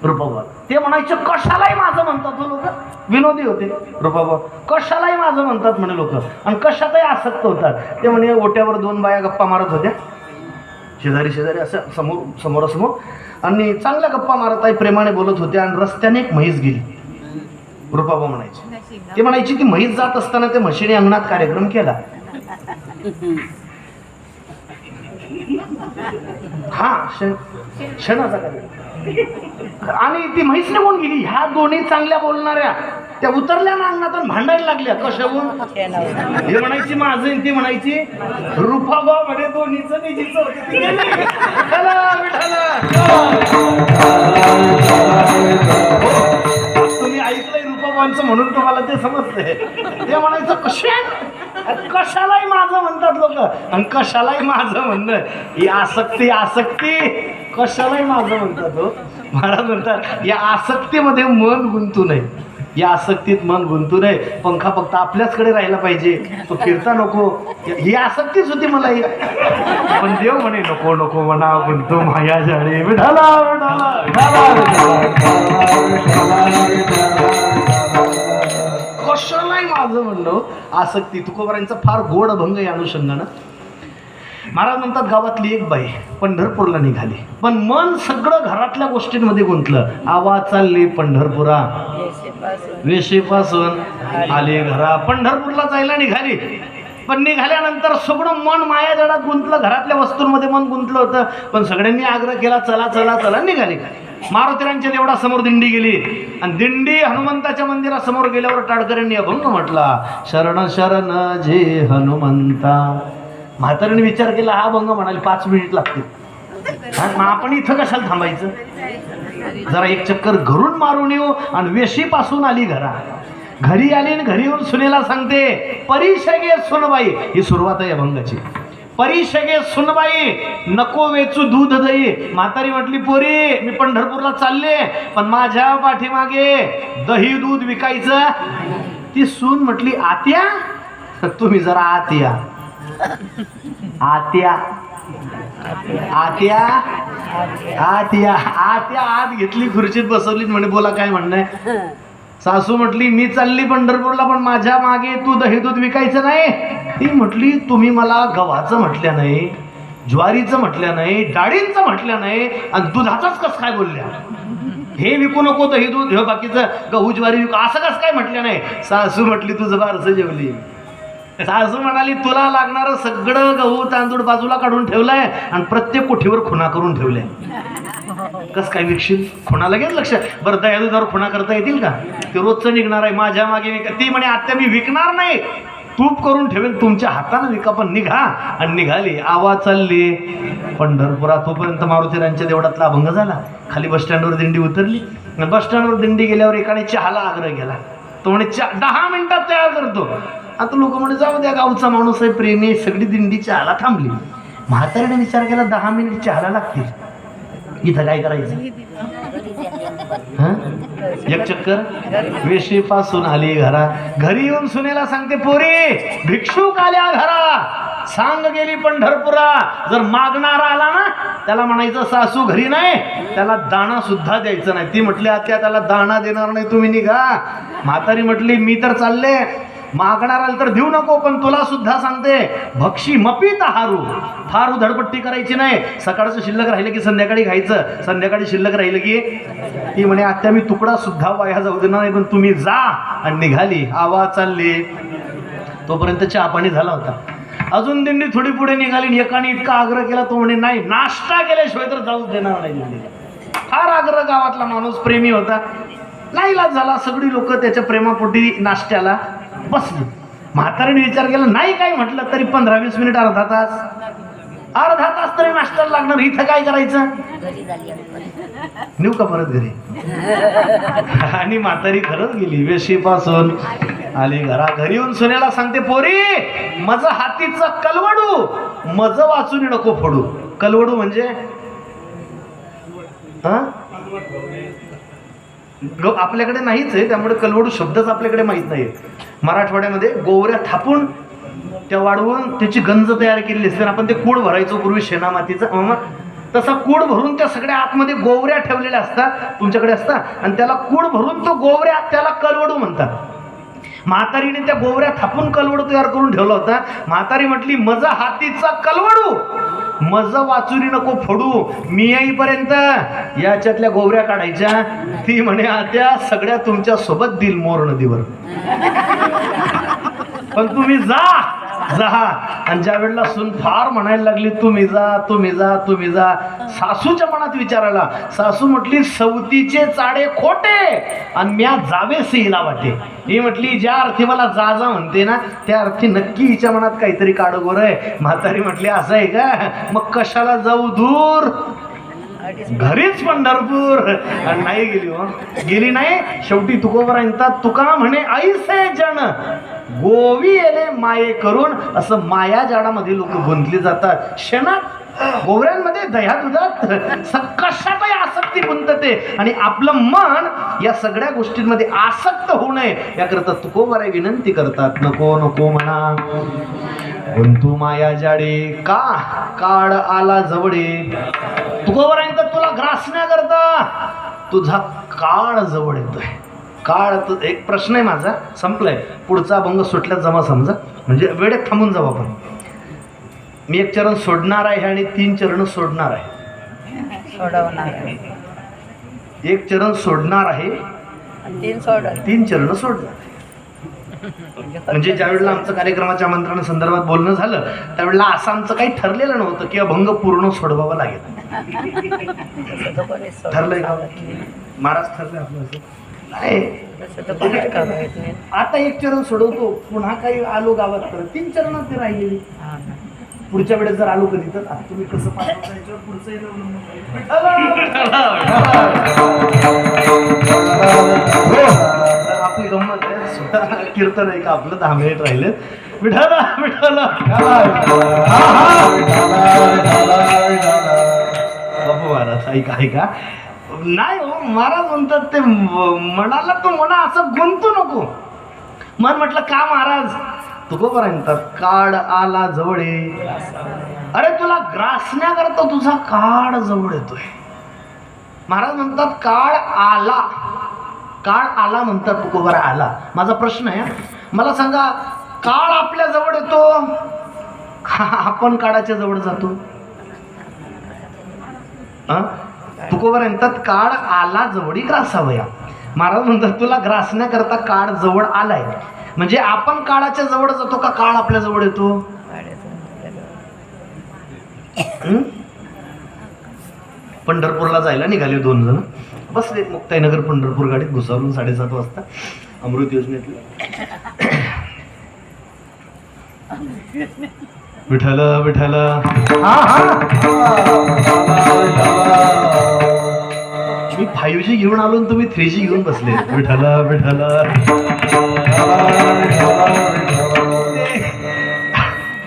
रूपाभाऊ ते म्हणायचे कशालाही माझं म्हणतात हो लोक, विनोदी होते रूपाभाऊ. कशालाही माझं म्हणतात म्हणे लोक, आणि कशातही आसक्त होतात. ते म्हणे ओट्यावर 2 बाया गप्पा मारत होत्या, शेजारी शेजारी असं समोरासमोर, आणि चांगल्या गप्पा मारत आहे, प्रेमाने बोलत होत्या, आणि रस्त्याने एक म्हैस गेली. रूपाभाऊ म्हणायची, ते म्हणायची ती म्हैस जात असताना त्या म्हशीने अंगणात कार्यक्रम केला. हा क्षणाचा कार्यक्रम, आणि ती म्हैस निघून गेली. ह्या दोन्ही चांगल्या बोलणाऱ्या त्या उतरल्या ना अंगणातून, भांडायला लागल्या. कशावरून, हे म्हणायची माझं, ती म्हणायची रूपाभाऊ म्हणे दोन्हीचं निजीचं होतं. तुम्ही ऐकलंय रूपाभाऊंचं म्हणून तुम्हाला ते समजतंय. ते म्हणायचं कशालाही माझं म्हणतात लोक, आणि कशालाही माझं म्हणणं ही आसक्ती, आसक्ती कशालाही माझं म्हणतात हो. महाराज म्हणतात या आसक्तीमध्ये मन गुंतू नये, या आसक्तीत मन गुंतू नये. पंखा फक्त आपल्याचकडे राहिला पाहिजे, तो फिरता नको. ही आसक्तीच होती मला ही, पण देव म्हणे नको नको म्हणा गुंतू माया जाळे. विठाला विठाला कशालाही माझं म्हणणं आसक्ती. तुकोबारांचा फार गोड अभंग या अनुषंगानं. महाराज म्हणतात गावातली एक बाई पंढरपूरला निघाली, पण मन सगळं घरातल्या गोष्टींमध्ये गुंतलं. आवाज चालली पंढरपुरा, वेशीपासून आली घरा. पंढरपूरला जायला निघाली, पण निघाल्यानंतर सगळं मन मायाजाळात गुंतलं, घरातल्या वस्तूंमध्ये मन गुंतलं होतं. पण सगळ्यांनी आग्रह केला चला चला चला, निघाली. मारुतीरांच्या देवळासमोर दिंडी गेली, आणि दिंडी हनुमंताच्या मंदिरासमोर गेल्यावर टाळकऱ्यांनी अभंग म्हटला, शरण शरण जे हनुमंता. म्हाताऱ्याने विचार केला, हा अभंग म्हणाले 5 मिनिट लागतील, मग आपण इथं कशाला थांबायचं, जरा एक चक्कर घरून मारून येऊ. आणि वेशीपासून आली घरा. घरी आली आणि घरी येऊन सुनेला सांगते, परीशगे सुनबाई. ही सुरुवात आहे अभंगाची. परीशगे सुनबाई नको वेचू दूध दही. म्हातारी म्हटली, पोरी मी पंढरपूरला चालले, पण माझ्या पाठीमागे दही दूध विकायचं. ती सून म्हटली, आत्या तुम्ही जरा आत या. आत्या आत्या आत्या आत्या आत घेतली, खुर्चीत बसवली, म्हणे बोला काय म्हणणं आहे. सासू म्हटली, मी चालली पंढरपूरला, पण माझ्या मागे तू दही दूध विकायचं नाही. ती म्हटली, तुम्ही मला गव्हाचं म्हटल्या नाही, ज्वारीचं म्हटल्या नाही, डाळींचं म्हटल्या नाही, आणि दुधाचंच कसं काय बोलल्या. हे विकू नको दही दूध, हे बाकीचं गहू ज्वारी विकू असं कसं काय म्हटलं नाही. सासू म्हटली, तुझं बारसं जेवली. सासू म्हणाली, तुला लागणारं सगळं गहू तांदूळ बाजूला काढून ठेवलंय, आणि प्रत्येक कोठीवर खुणा करून ठेवलंय. कस काय विकशील, खुणा लगेच लक्ष. बरं दया दुधावर खुणा करता येतील का, ते रोजचं निघणार आहे माझ्या मागे विका. ती म्हणे, आत्या मी विकणार नाही, तूप करून ठेवेल, तुमच्या हाताने विका, पण निघा. आणि निघाली. आवाज चालली पंढरपुरात. तोपर्यंत मारुतीरांच्या देवळातला अभंग झाला. खाली बस स्टँडवर दिंडी उतरली. बस स्टँडवर दिंडी गेल्यावर एकाने चहाला आग्रह केला. तो म्हणे 10 मिनिटात तयार करतो. आता लोक म्हणे, जाऊ द्या, गावचा माणूस आहे, प्रेमी. सगळी दिंडी चहाला थांबली. म्हातारीने विचार केला, 10 मिनिट चहाला लागतील, इथं काय करायचं. एक चक्कर वेशीपासून आली घरा. घरी येऊन सुनेला सांगते, पोरी भिक्षुक आल्या घरा, सांग गेली पंढरपुरा. जर मागणारा आला ना, त्याला म्हणायचं सासू घरी नाही, त्याला दाणा सुद्धा द्यायचं नाही. ती म्हटली, आत्या त्याला दाणा देणार नाही, तुम्ही निघा. म्हातारी म्हटली, मी तर चालले, मागणार आलं तर देऊ नको, पण तुला सुद्धा सांगते, भक्षी मपीत हारू. फार उधडपट्टी करायची नाही. सकाळचं शिल्लक राहिलं की संध्याकाळी खायचं, संध्याकाळी शिल्लक राहिलं की. ती म्हणे, आत्या मी तुकडा सुद्धा वाया जाऊ देणार नाही, पण तुम्ही जा. आणि निघाली. आवाज चालली. तोपर्यंत चहा पाणी झाला होता. अजून दिंडी थोडी पुढे निघाली आणि एकाने इतका आग्रह केला, तो म्हणे नाही, नाश्ता केल्याशिवाय तर जाऊच देणार नाही दिंडीला. फार आग्रह, गावातला माणूस प्रेमी होता. नाईलाज झाला, सगळी लोक त्याच्या प्रेमापोटी नाश्त्याला बसली. म्हातारीने विचार केला, नाही काय म्हटलं तरी 15-20 मिनिट, अर्धा तास तरी नाश्त्याला लागणार, इथं काय करायचं, घरी झाली आपण. नेऊ का परत घरी. आणि म्हातारी खरंच गेली. वेशीपासून आली घरी येऊन सुनेला सांगते, पोरी मज हातीचं कलवडू मज वाचून नको फोडू. कलवडू म्हणजे आपल्याकडे नाहीच आहे, त्यामुळे कलवडू शब्दच आपल्याकडे माहित नाही. मराठवाड्यामध्ये गोवऱ्या थापून त्या वाढवून त्याची गंज तयार केलेली असते. आपण ते कूड भरायचो पूर्वी शेणा मातीचा, तसा कूड भरून त्या सगळ्या आतमध्ये गोवऱ्या ठेवलेल्या असतात, तुमच्याकडे असतात, आणि त्याला कूड भरून तो गोवऱ्या, त्याला कलवडू म्हणतात. म्हातारीने त्या गोवऱ्या थापून कलवडू तयार करून ठेवला होता. म्हातारी म्हटली, मज हातीचा कलवडू मज वाचुरी नको फोडू, मी येईपर्यंत याच्यातल्या गोवऱ्या काढायच्या. ती म्हणे, आत्या सगळ्या तुमच्या सोबत दिल मोर नदीवर, पण तुम्ही जा. आणि ज्या वेळेला सून फार म्हणायला लागली, तुम्ही जा, सासूच्या मनात विचारायला, सासू म्हटली, सवतीचे चाडे खोटे आणि म्या जावेस हिला वाटे. ही म्हटली, ज्या अर्थी मला जा म्हणते ना, त्या अर्थी नक्की हिच्या मनात काहीतरी काडगोर आहे. म्हातारी म्हटली, असं आहे का, मग कशाला जाऊ दूर, घरीच पंढरपूर. आणि नाही गेली नाही. शेवटी तुकोबरांचा तुका म्हणे, ऐसे जन गोवी येले माये करून. असं माया जाडामध्ये लोक गुंतली जातात. शेणात, गोवऱ्यांमध्ये, दह्या दुधात कशातही आसक्ती गुंतते, आणि आपलं मन या सगळ्या गोष्टींमध्ये आसक्त होऊ नये याकरता तुकोबराय विनंती करतात, नको म्हणा गुंतू माया जाडे, का काळ आला जवळे. तुकोबरांचा तुला ग्रासण्या करता तुझा काळ जवळ येतोय. काळ, एक प्रश्न आहे माझा, संपलाय, पुढचा अभंग सुटल्यात जमा समजा, म्हणजे वेळेत थांबून जाऊ आपण. मी एक चरण सोडणार आहे आणि 3 चरण सोडणार आहे. सोडवणार आहे. एक चरण सोडणार आहे, 3 चरण सोडणार. म्हणजे ज्या वेळेला आमचं कार्यक्रमाच्या आमंत्रणासंदर्भात बोलणं झालं, त्यावेळेला असं आमचं काही ठरलेलं नव्हतं की अभंग पूर्ण सोडवावा लागेल. ठरलंय का महाराज, ठरलंय आपलं असं नाही. आता एक चरण सोडवतो, पुन्हा काही आलो गावात तर 3 चरण ते राहिलेली. पुढच्या वेळेस जर आलो कधी तर आता तुम्ही कसं पाठवता याच्यावर पुढचं आपली गंमत आहे. कीर्तन आहे का आपलं, 10 मिनिट राहिले. विठाला बाबू महाराज ऐका नाही हो, महाराज म्हणतात ते मनाला तो म्हणा असं गुंतू नको. मन म्हटलं का महाराज, तुकोबरांतात काळ आला जवळे. अरे तुला ग्रासण्या करतो, तुझा काळ जवळ येतोय. महाराज म्हणतात काळ आला म्हणतात, तुकोबरा आला. माझा प्रश्न आहे, मला सांगा, काळ आपल्या जवळ येतो, आपण काळाच्या जवळ जातो? तुकोबरा म्हणतात काळ आला जवळी ग्रासावया. महाराज म्हणतात तुला ग्रासण्या करता काळ जवळ आलाय, म्हणजे आपण काळाच्या जवळ जातो का काळ आपल्या जवळ येतो? पंढरपूरला जायला निघाले 2 जण, बसले मुक्ताईनगर पंढरपूर गाडीत घुसावरून 7:30 वाजता अमृत योजनेतले. विठ्ठल मी 5G घेऊन आलो आणि तुम्ही 3G घेऊन बसले. विठ्ठल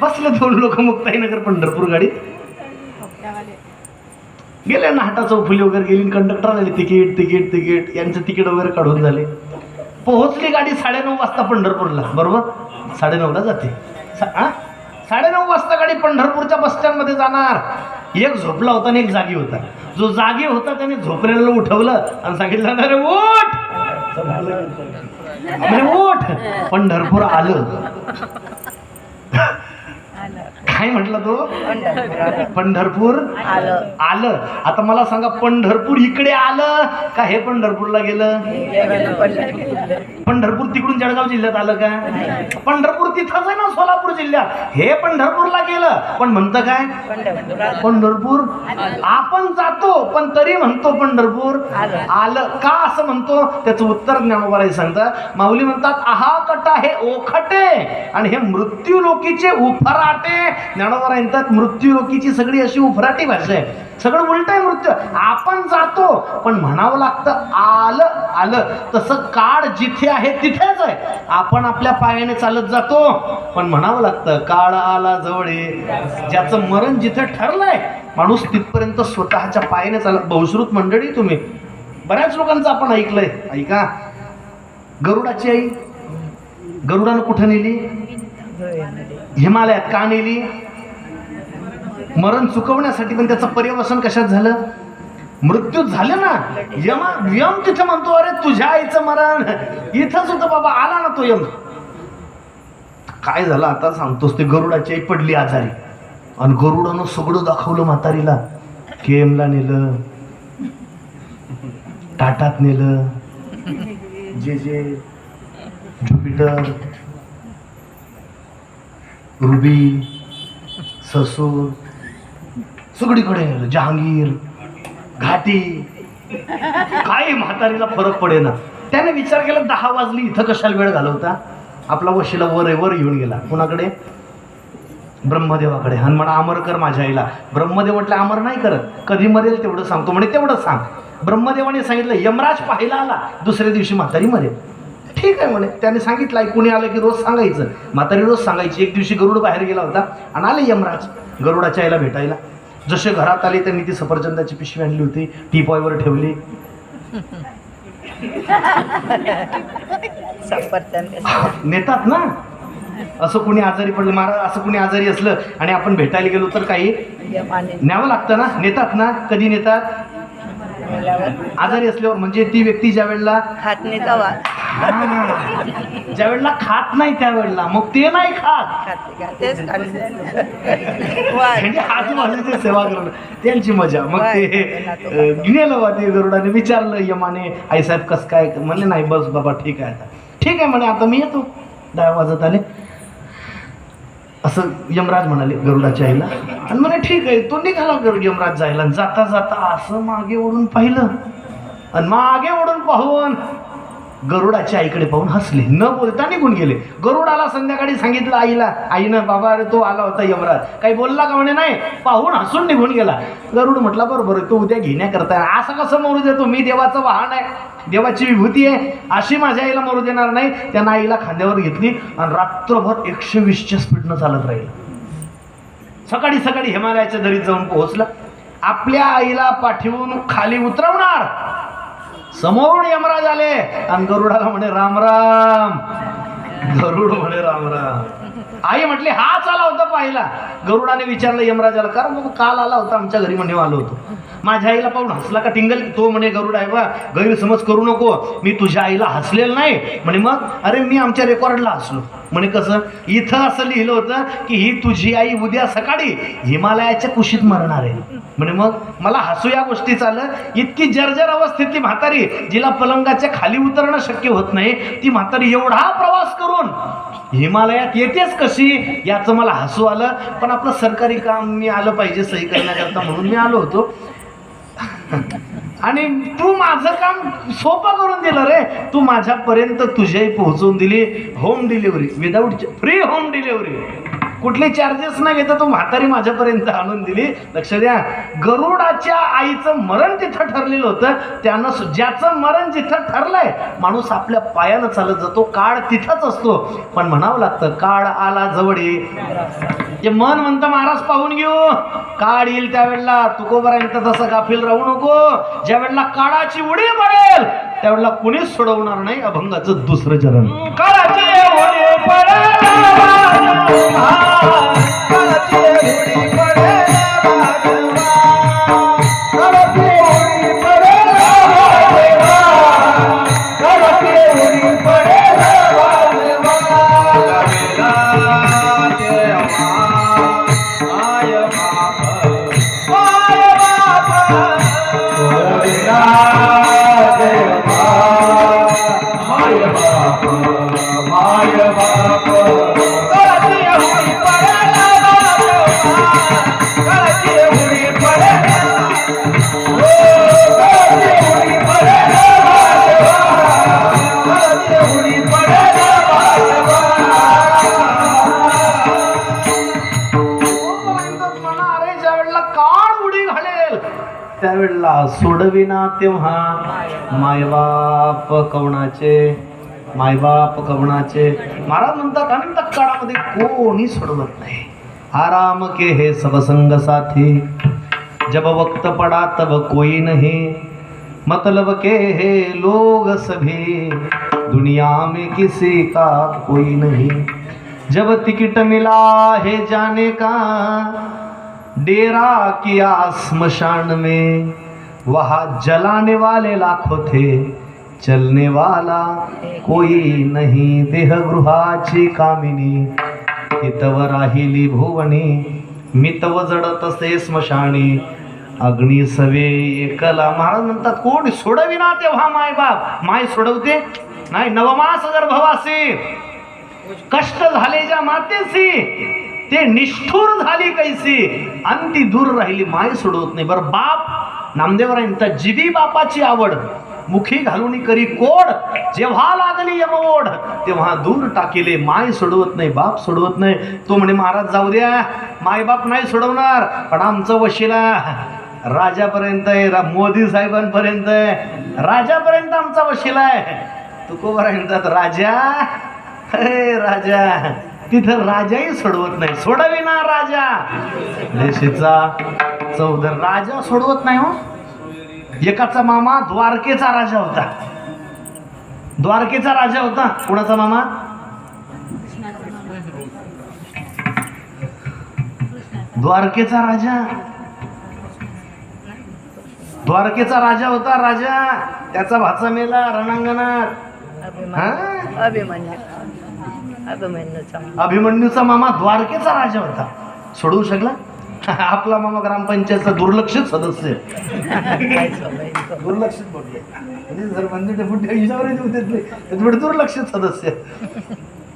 बसले 2 लोक मुक्ताईनगर पंढरपूर गाडीत. गेले नाहटा चौफुली वगैरे गेली, कंडक्टर आले, तिकीट यांचं तिकीट वगैरे काढून झाले. पोहोचली गाडी 9:30 वाजता पंढरपूरला. बरोबर 9:30ला जाते. 9:30 वाजता गाडी पंढरपूरच्या बस स्टँड मध्ये जाणार. एक झोपला होता आणि एक जागी होता. जो जागी होता त्याने झोपलेला उठवलं आणि सांगितलं, अरे उठ, पंढरपूर आलं. काय म्हटलं तो? पंढरपूर पंढरपूर आलं. आलं. आता मला सांगा, पंढरपूर इकडे आलं का हे पंढरपूरला गेलं? पंढरपूर तिकडून जळगाव जिल्ह्यात आलं का? पंढरपूर तिथंच आहे ना, सोलापूर जिल्ह्यात. हे पंढरपूरला गेलं, पण म्हणतं काय? पंढरपूर. आपण जातो पण तरी म्हणतो पंढरपूर आलं का असं म्हणतो? त्याचं उत्तर ज्ञानोबा सांगतात. माऊली म्हणतात, आहा कटा हे ओखटे आणि हे मृत्यू लोकीचे उफराटे. ज्ञानोबा म्हणतात, मृत्यू लोकीची सगळी अशी उफराटी भाषा आहे, सगळं उलट आहे. मृत्यू आपण जातो पण म्हणावं लागतं आलं आलं. तसं काळ जिथे आहे तिथेच आहे. आपण आपल्या पायाने चालत जातो पण म्हणावं लागतं काळ आला जवळे. ज्याचं मरण जिथे ठरलंय माणूस तिथपर्यंत स्वतःच्या पायाने चालत. बहुश्रुत मंडळी, तुम्ही बऱ्याच लोकांचं आपण ऐकलंय. ऐका, गरुडाची आई गरुडानं कुठं नेली? हिमालयात. का नेली? मरण चुकवण्यासाठी. पण त्याचं पर्यवसन कशात झालं? मृत्यू झाले ना. यम तिथे म्हणतो, अरे तुझ्या आईचं मरण इथंच होतं बाबा, आला ना तो यम. काय झालं आता सांगतोस. ते गरुडाची आई पडली आजारी आणि गरुडानं सगळं दाखवलं म्हातारीला. केमला नेलं, टाटात नेलं, जे ज्युपिटर, रुबी, ससूर, सगळीकडे नेलं. जहांगीर, घाटी. काय म्हातारीला फरक पडे ना. त्याने विचार केला, 10 वाजली, इथं कशाला वेळ घालवता. आपला वशिला वर येऊन गेला. कुणाकडे? ब्रह्मदेवाकडे. आणि म्हणा अमर कर माझ्या आईला. ब्रह्मदेव म्हटलं अमर नाही करत, कधी मरेल तेवढं सांगतो म्हणे. तेवढं सांग. ब्रह्मदेवाने सांगितलं, यमराज पाहायला आला, दुसऱ्या दिवशी म्हातारी मरेल. ठीक आहे म्हणे. त्याने सांगितलं, कुणी आलं की रोज सांगायचं. म्हातारी रोज सांगायची. एक दिवशी गरुड बाहेर गेला होता आणि आले यमराज गरुडाच्या आईला भेटायला. जसे घरात आले त्यांनी ती सफरचंदाची पिशवी आणली होती, टीपॉयवर ठेवली. नेतात ना. असं कुणी आजारी पडलं, महाराज असं कुणी आजारी असलं आणि आपण भेटायला गेलो तर काही न्यावं लागतं ना. नेतात ना. कधी नेतात? आजारी असल्यावर. म्हणजे ती व्यक्ती ज्या वेळेला खात नाही तवा ज्या वेळेला खात नाही त्यावेळेला मग ते नाही खात. म्हणजे आजूबाजूची सेवा करणं त्यांची मजा. मग ते नेलं बा. ते गरुडाने विचारलं यमाने, आईसाहेब कसं काय? म्हणले नाही, बस बाबा ठीक आहे. आता ठीक आहे म्हणे, आता मी येतो. 10 वाजत आले. असं यमराज म्हणाले गरुडाच्या आईला. आणि म्हणे ठीक आहे. तो निघाला यमराज जायला. जाता जाता असं मागे ओढून पाहिलं आणि मागे ओढून पाहून गरुडाच्या आईकडे पाहून हसले. न बोलता निघून गेले. गरुडाला संध्याकाळी सांगितलं आईला. आईनं, बाबा अरे तो आला होता यमराज. काही बोलला का? म्हणे नाही. पाहून हसून निघून गेला. गरुड म्हटला बरोबर आहे, तो उद्या घेण्याकरता. असं कसं मरू देतो? मी देवाचं वाहन आहे, देवाची विभूती आहे, अशी माझ्या आईला मरू देणार नाही. त्यानं आईला खांद्यावर घेतली आणि रात्रभर 120च्या स्पीडनं चालत राहील. सकाळी सकाळी हिमालयाच्या दरीत जाऊन पोहोचला. आपल्या आईला पाठवून खाली उतरवणार. समोरून यमराज आले आणि गरुडाला म्हणे राम राम. गरुड म्हणे राम राम. आई म्हटली हाच आला होता पाहिला. गरुडाने विचारलं यमराजाला, कारण बाबा काल आला होता आमच्या घरी म्हणे आलो होतो. माझ्या आईला पाहून हसला का टिंगल? तो म्हणे गरुड आहे बा, गैरसमज करू नको, मी तुझ्या आईला हसलेलं नाही म्हणे. मग अरे मी आमच्या रेकॉर्डला हसलो म्हणे. कसं? इथं असं लिहिलं होतं की ही तुझी आई उद्या सकाळी हिमालयाच्या कुशीत मरणार आहे म्हणे. मग मला हसू या गोष्टीच आलं. इतकी जर्जर अवस्थेतली म्हातारी, जिला पलंगाच्या खाली उतरणं शक्य होत नाही, ती म्हातारी एवढा प्रवास करून हिमालयात येतेच कशी याचं मला हसू आलं. पण आपलं सरकारी काम मी आलं पाहिजे सही करण्याकरता म्हणून मी आलो होतो. आणि तू माझं काम सोपं करून दिलं रे. तू माझ्यापर्यंत तुझ्याही पोहोचवून दिली. Home delivery, without free home delivery, कुठले चार्जेस न घेता तू म्हातारी माझ्यापर्यंत आणून दिली. लक्ष द्या, गरुडाच्या आईचं मरण तिथं ठरलेलं होतं. त्यानं, ज्याचं मरण जिथं ठरलंय, माणूस आपल्या पायानं चालत जातो. काळ तिथंच असतो, पण म्हणावं लागतं काळ आला जवळी. जे मन म्हणतं महाराज पाहून घेऊ, काळ येईल त्यावेळेला. तुकोबारांत तसं गाफील राहू नको. ज्या वेळेला काळाची उडी पडेल त्यावेळेला कुणीच सोडवणार नाही. अभंगाचं दुसरं चरण. काळाची उडी पडेल, सोडविना तेव्हा मायबाप कवणाचे, मायबाप कवणाचे. महाराज म्हणतात अनंत काळामध्ये कोणी सोडवत नाही. आराम के हे सब संग साथी, जब वक्त पड़ा तब कोई नहीं, मतलब के हे लोग सभी, दुनिया में किसी का कोई नहीं. जब टिकट मिला है जाने का, डेरा किया स्मशान में, वहाँ जलाने वाले लाखों थे, चलने वाला कोई नहीं. देहगृहाची कामिनी, हितव राहिली भुवनी, मितव जडत से स्मशानी, अग्नी सवे एकला. महाराज म्हणतात कोण सोडविना तेव्हा मायबाप. माय सोडवते नाही. नवमास गर्भवासी, कष्ट झाले ज्या मातेसी, ते निष्ठुर झाली कैसी, अंती दूर राहिली. माय सोडवत नाही. बरं बाप नामदेवरायांचा जिबी बापाची आवड, मुखी घालून करी कोड, जेव्हा लागली यमओढ तेव्हा दूर टाकेले. माय सोडवत नाही, बाप सोडवत नाही. तो म्हणे महाराज जाऊ द्या, माय बाप नाही सोडवणार, पण आमचं वशिला राजापर्यंत आहे, मोदी साहेबांपर्यंत आहे, राजापर्यंत आमचा वशिला आहे. तुकोबारायंत राजा, अरे राजा, तिथं राजाही सोडवत नाही. सोडविना राजा देशीचा चौधर. राजा सोडवत नाही हो. एकाचा मामा द्वारकेचा राजा होता. द्वारकेचा राजा होता. कुणाचा मामा? द्वारकेचा राजा. द्वारकेचा राजा होता. राजा त्याचा भाचा मेला रणांगणात. अभिमन्यूचा मामा द्वारकेचा राजा होता. सोडवू शकला? आपला मामा ग्रामपंचायतचा दुर्लक्षित सदस्य. दुर्लक्षित बोलले म्हणजे दुर्लक्षित सदस्य.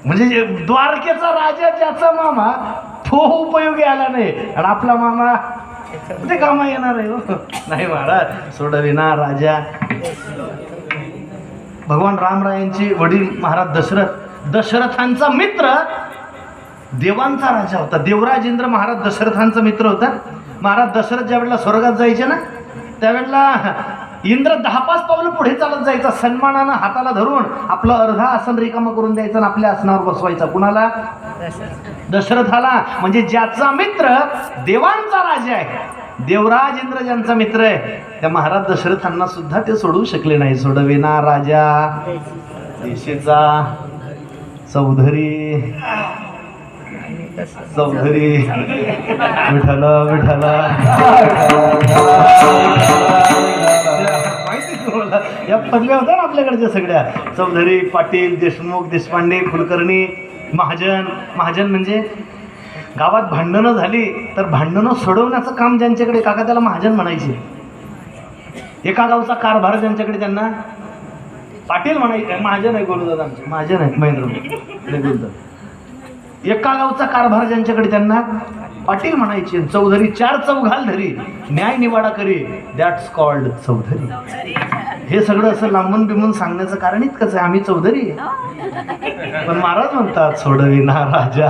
म्हणजे द्वारकेचा राजा ज्याचा मामा तो उपयोगी आला नाही, आणि आपला मामा ते कामा येणार आहे हो. नाही महाराज सोडविना राजा. भगवान रामरायांचे वडील महाराज दशरथ, दशरथांचा मित्र देवांचा राजा होता. देवराज इंद्र महाराज दशरथांचा मित्र होता. महाराज दशरथ ज्या वेळेला स्वर्गात जायचे ना, त्यावेळेला इंद्र 10-5 पावलं पुढे चालत जायचा. सन्मानानं हाताला धरून आपलं अर्धा आसन रिकामं करून द्यायचं आणि आपल्या आसनावर बसवायचा. कुणाला? दशरथाला. म्हणजे ज्याचा मित्र देवांचा राजा आहे, देवराज इंद्र ज्यांचा मित्र आहे, त्या महाराज दशरथांना सुद्धा ते सोडवू शकले नाही. सोडविना राजा देशीचा चौधरी, चौधरी विठ्ठल विठ्ठल. या पदव्या होत्या ना आपल्याकडच्या सगळ्या. चौधरी, पाटील, देशमुख, देशपांडे, कुलकर्णी, महाजन. महाजन म्हणजे गावात भांडणं झाली तर भांडणं सोडवण्याचं काम ज्यांच्याकडे, काका त्याला महाजन म्हणायचे. एका गावचा कारभार ज्यांच्याकडे त्यांना पाटील म्हणायचे. महाजन आहे गोलूदादा आमचे, महाजन आहेत महेंद्र. एका गावचा कारभार ज्यांच्याकडे त्यांना पाटील म्हणायचे. चौधरी 4 चौघाल धरी, न्याय निवाडा करी, दॅट्स कॉल्ड चौधरी. हे सगळं असं लांबून बिंबून सांगण्याचं कारण इतकंच आहे, आम्ही चौधरी. पण महाराज म्हणतात सोडविना राजा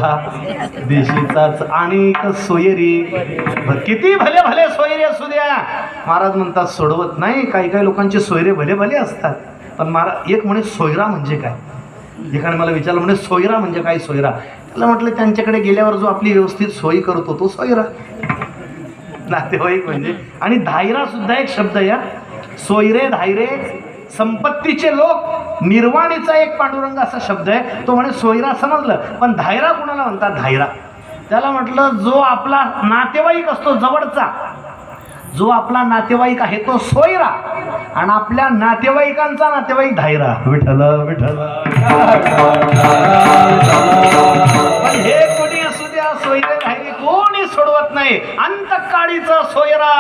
देशीचाच आणिक सोयरी. किती भले भले सोयरे असू द्या, महाराज म्हणतात सोडवत नाही. काही काही लोकांचे सोयरे भले भले असतात, पण महाराज एक म्हणे सोयरा म्हणजे काय. एकाने मला विचारलं म्हणे सोयरा म्हणजे काय. सोयरा त्याला म्हटलं त्यांच्याकडे गेल्यावर जो आपली व्यवस्थित सोयी करतो तो सोयरा. नातेवाईक म्हणजे. आणि धायरा सुद्धा एक शब्द या. सोयरे धायरे संपत्तीचे लोक, निर्वाणीचा एक पांडुरंग असा शब्द आहे. तो म्हणे सोयरा समजलं, पण धायरा कुणाला म्हणतात? धायरा त्याला म्हटलं जो आपला नातेवाईक असतो जवळचा, जो आपला नातेवाईक आहे तो सोयरा, आणि आपल्या नातेवाईकांचा नातेवाईक धायरा. विठ्ठल विठ्ठल. हे कोणी असू द्या, सोयरे धायरे कोणी सोडवत नाही. अंतकाळीचा सोयरा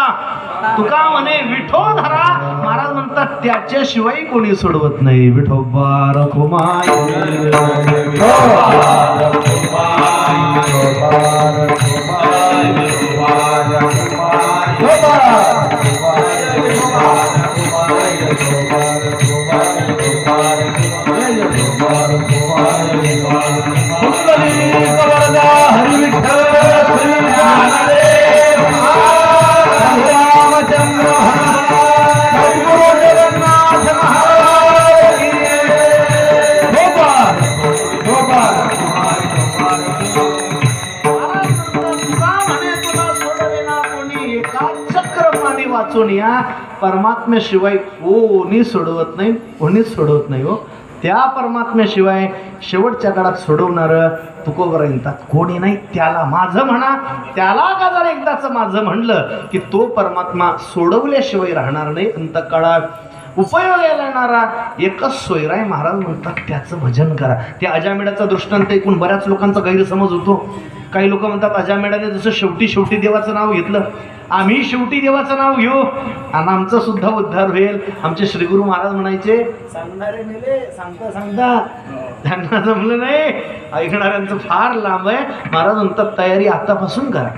तुका म्हणे विठोधरा. महाराज म्हणतात त्याच्याशिवाय कोणी सोडवत नाही. विठोबार कुमार हरी विठ्ठल. वाचून या. परमात्म्याशिवाय कोणीच सोडवत नाही हो. त्या परमात्म्याशिवाय शेवटच्या काळात सोडवणारं तुकोबर म्हणतात कोणी नाही. त्याला माझं म्हणा. त्याला का जर एकदाच माझं म्हणलं की तो परमात्मा सोडवल्याशिवाय राहणार नाही. अंतकाळात उपयोग येणारा एकच सोयराय. महाराज म्हणतात त्याचं भजन करा. त्या अजामेडाचा दृष्टांत ऐकून बऱ्याच लोकांचा गैरसमज होतो. काही लोक म्हणतात अजामेडाने जसं शेवटी देवाचं नाव घेतलं, आम्ही शेवटी देवाचं नाव घेऊ आणि आमचा सुद्धा उद्धार होईल. आमचे श्रीगुरु महाराज म्हणायचे सांगणारे मेले सांगता त्यांना जमलं नाही. ऐकणाऱ्यांचं फार लांब आहे. महाराज म्हणतात तयारी आतापासून करा.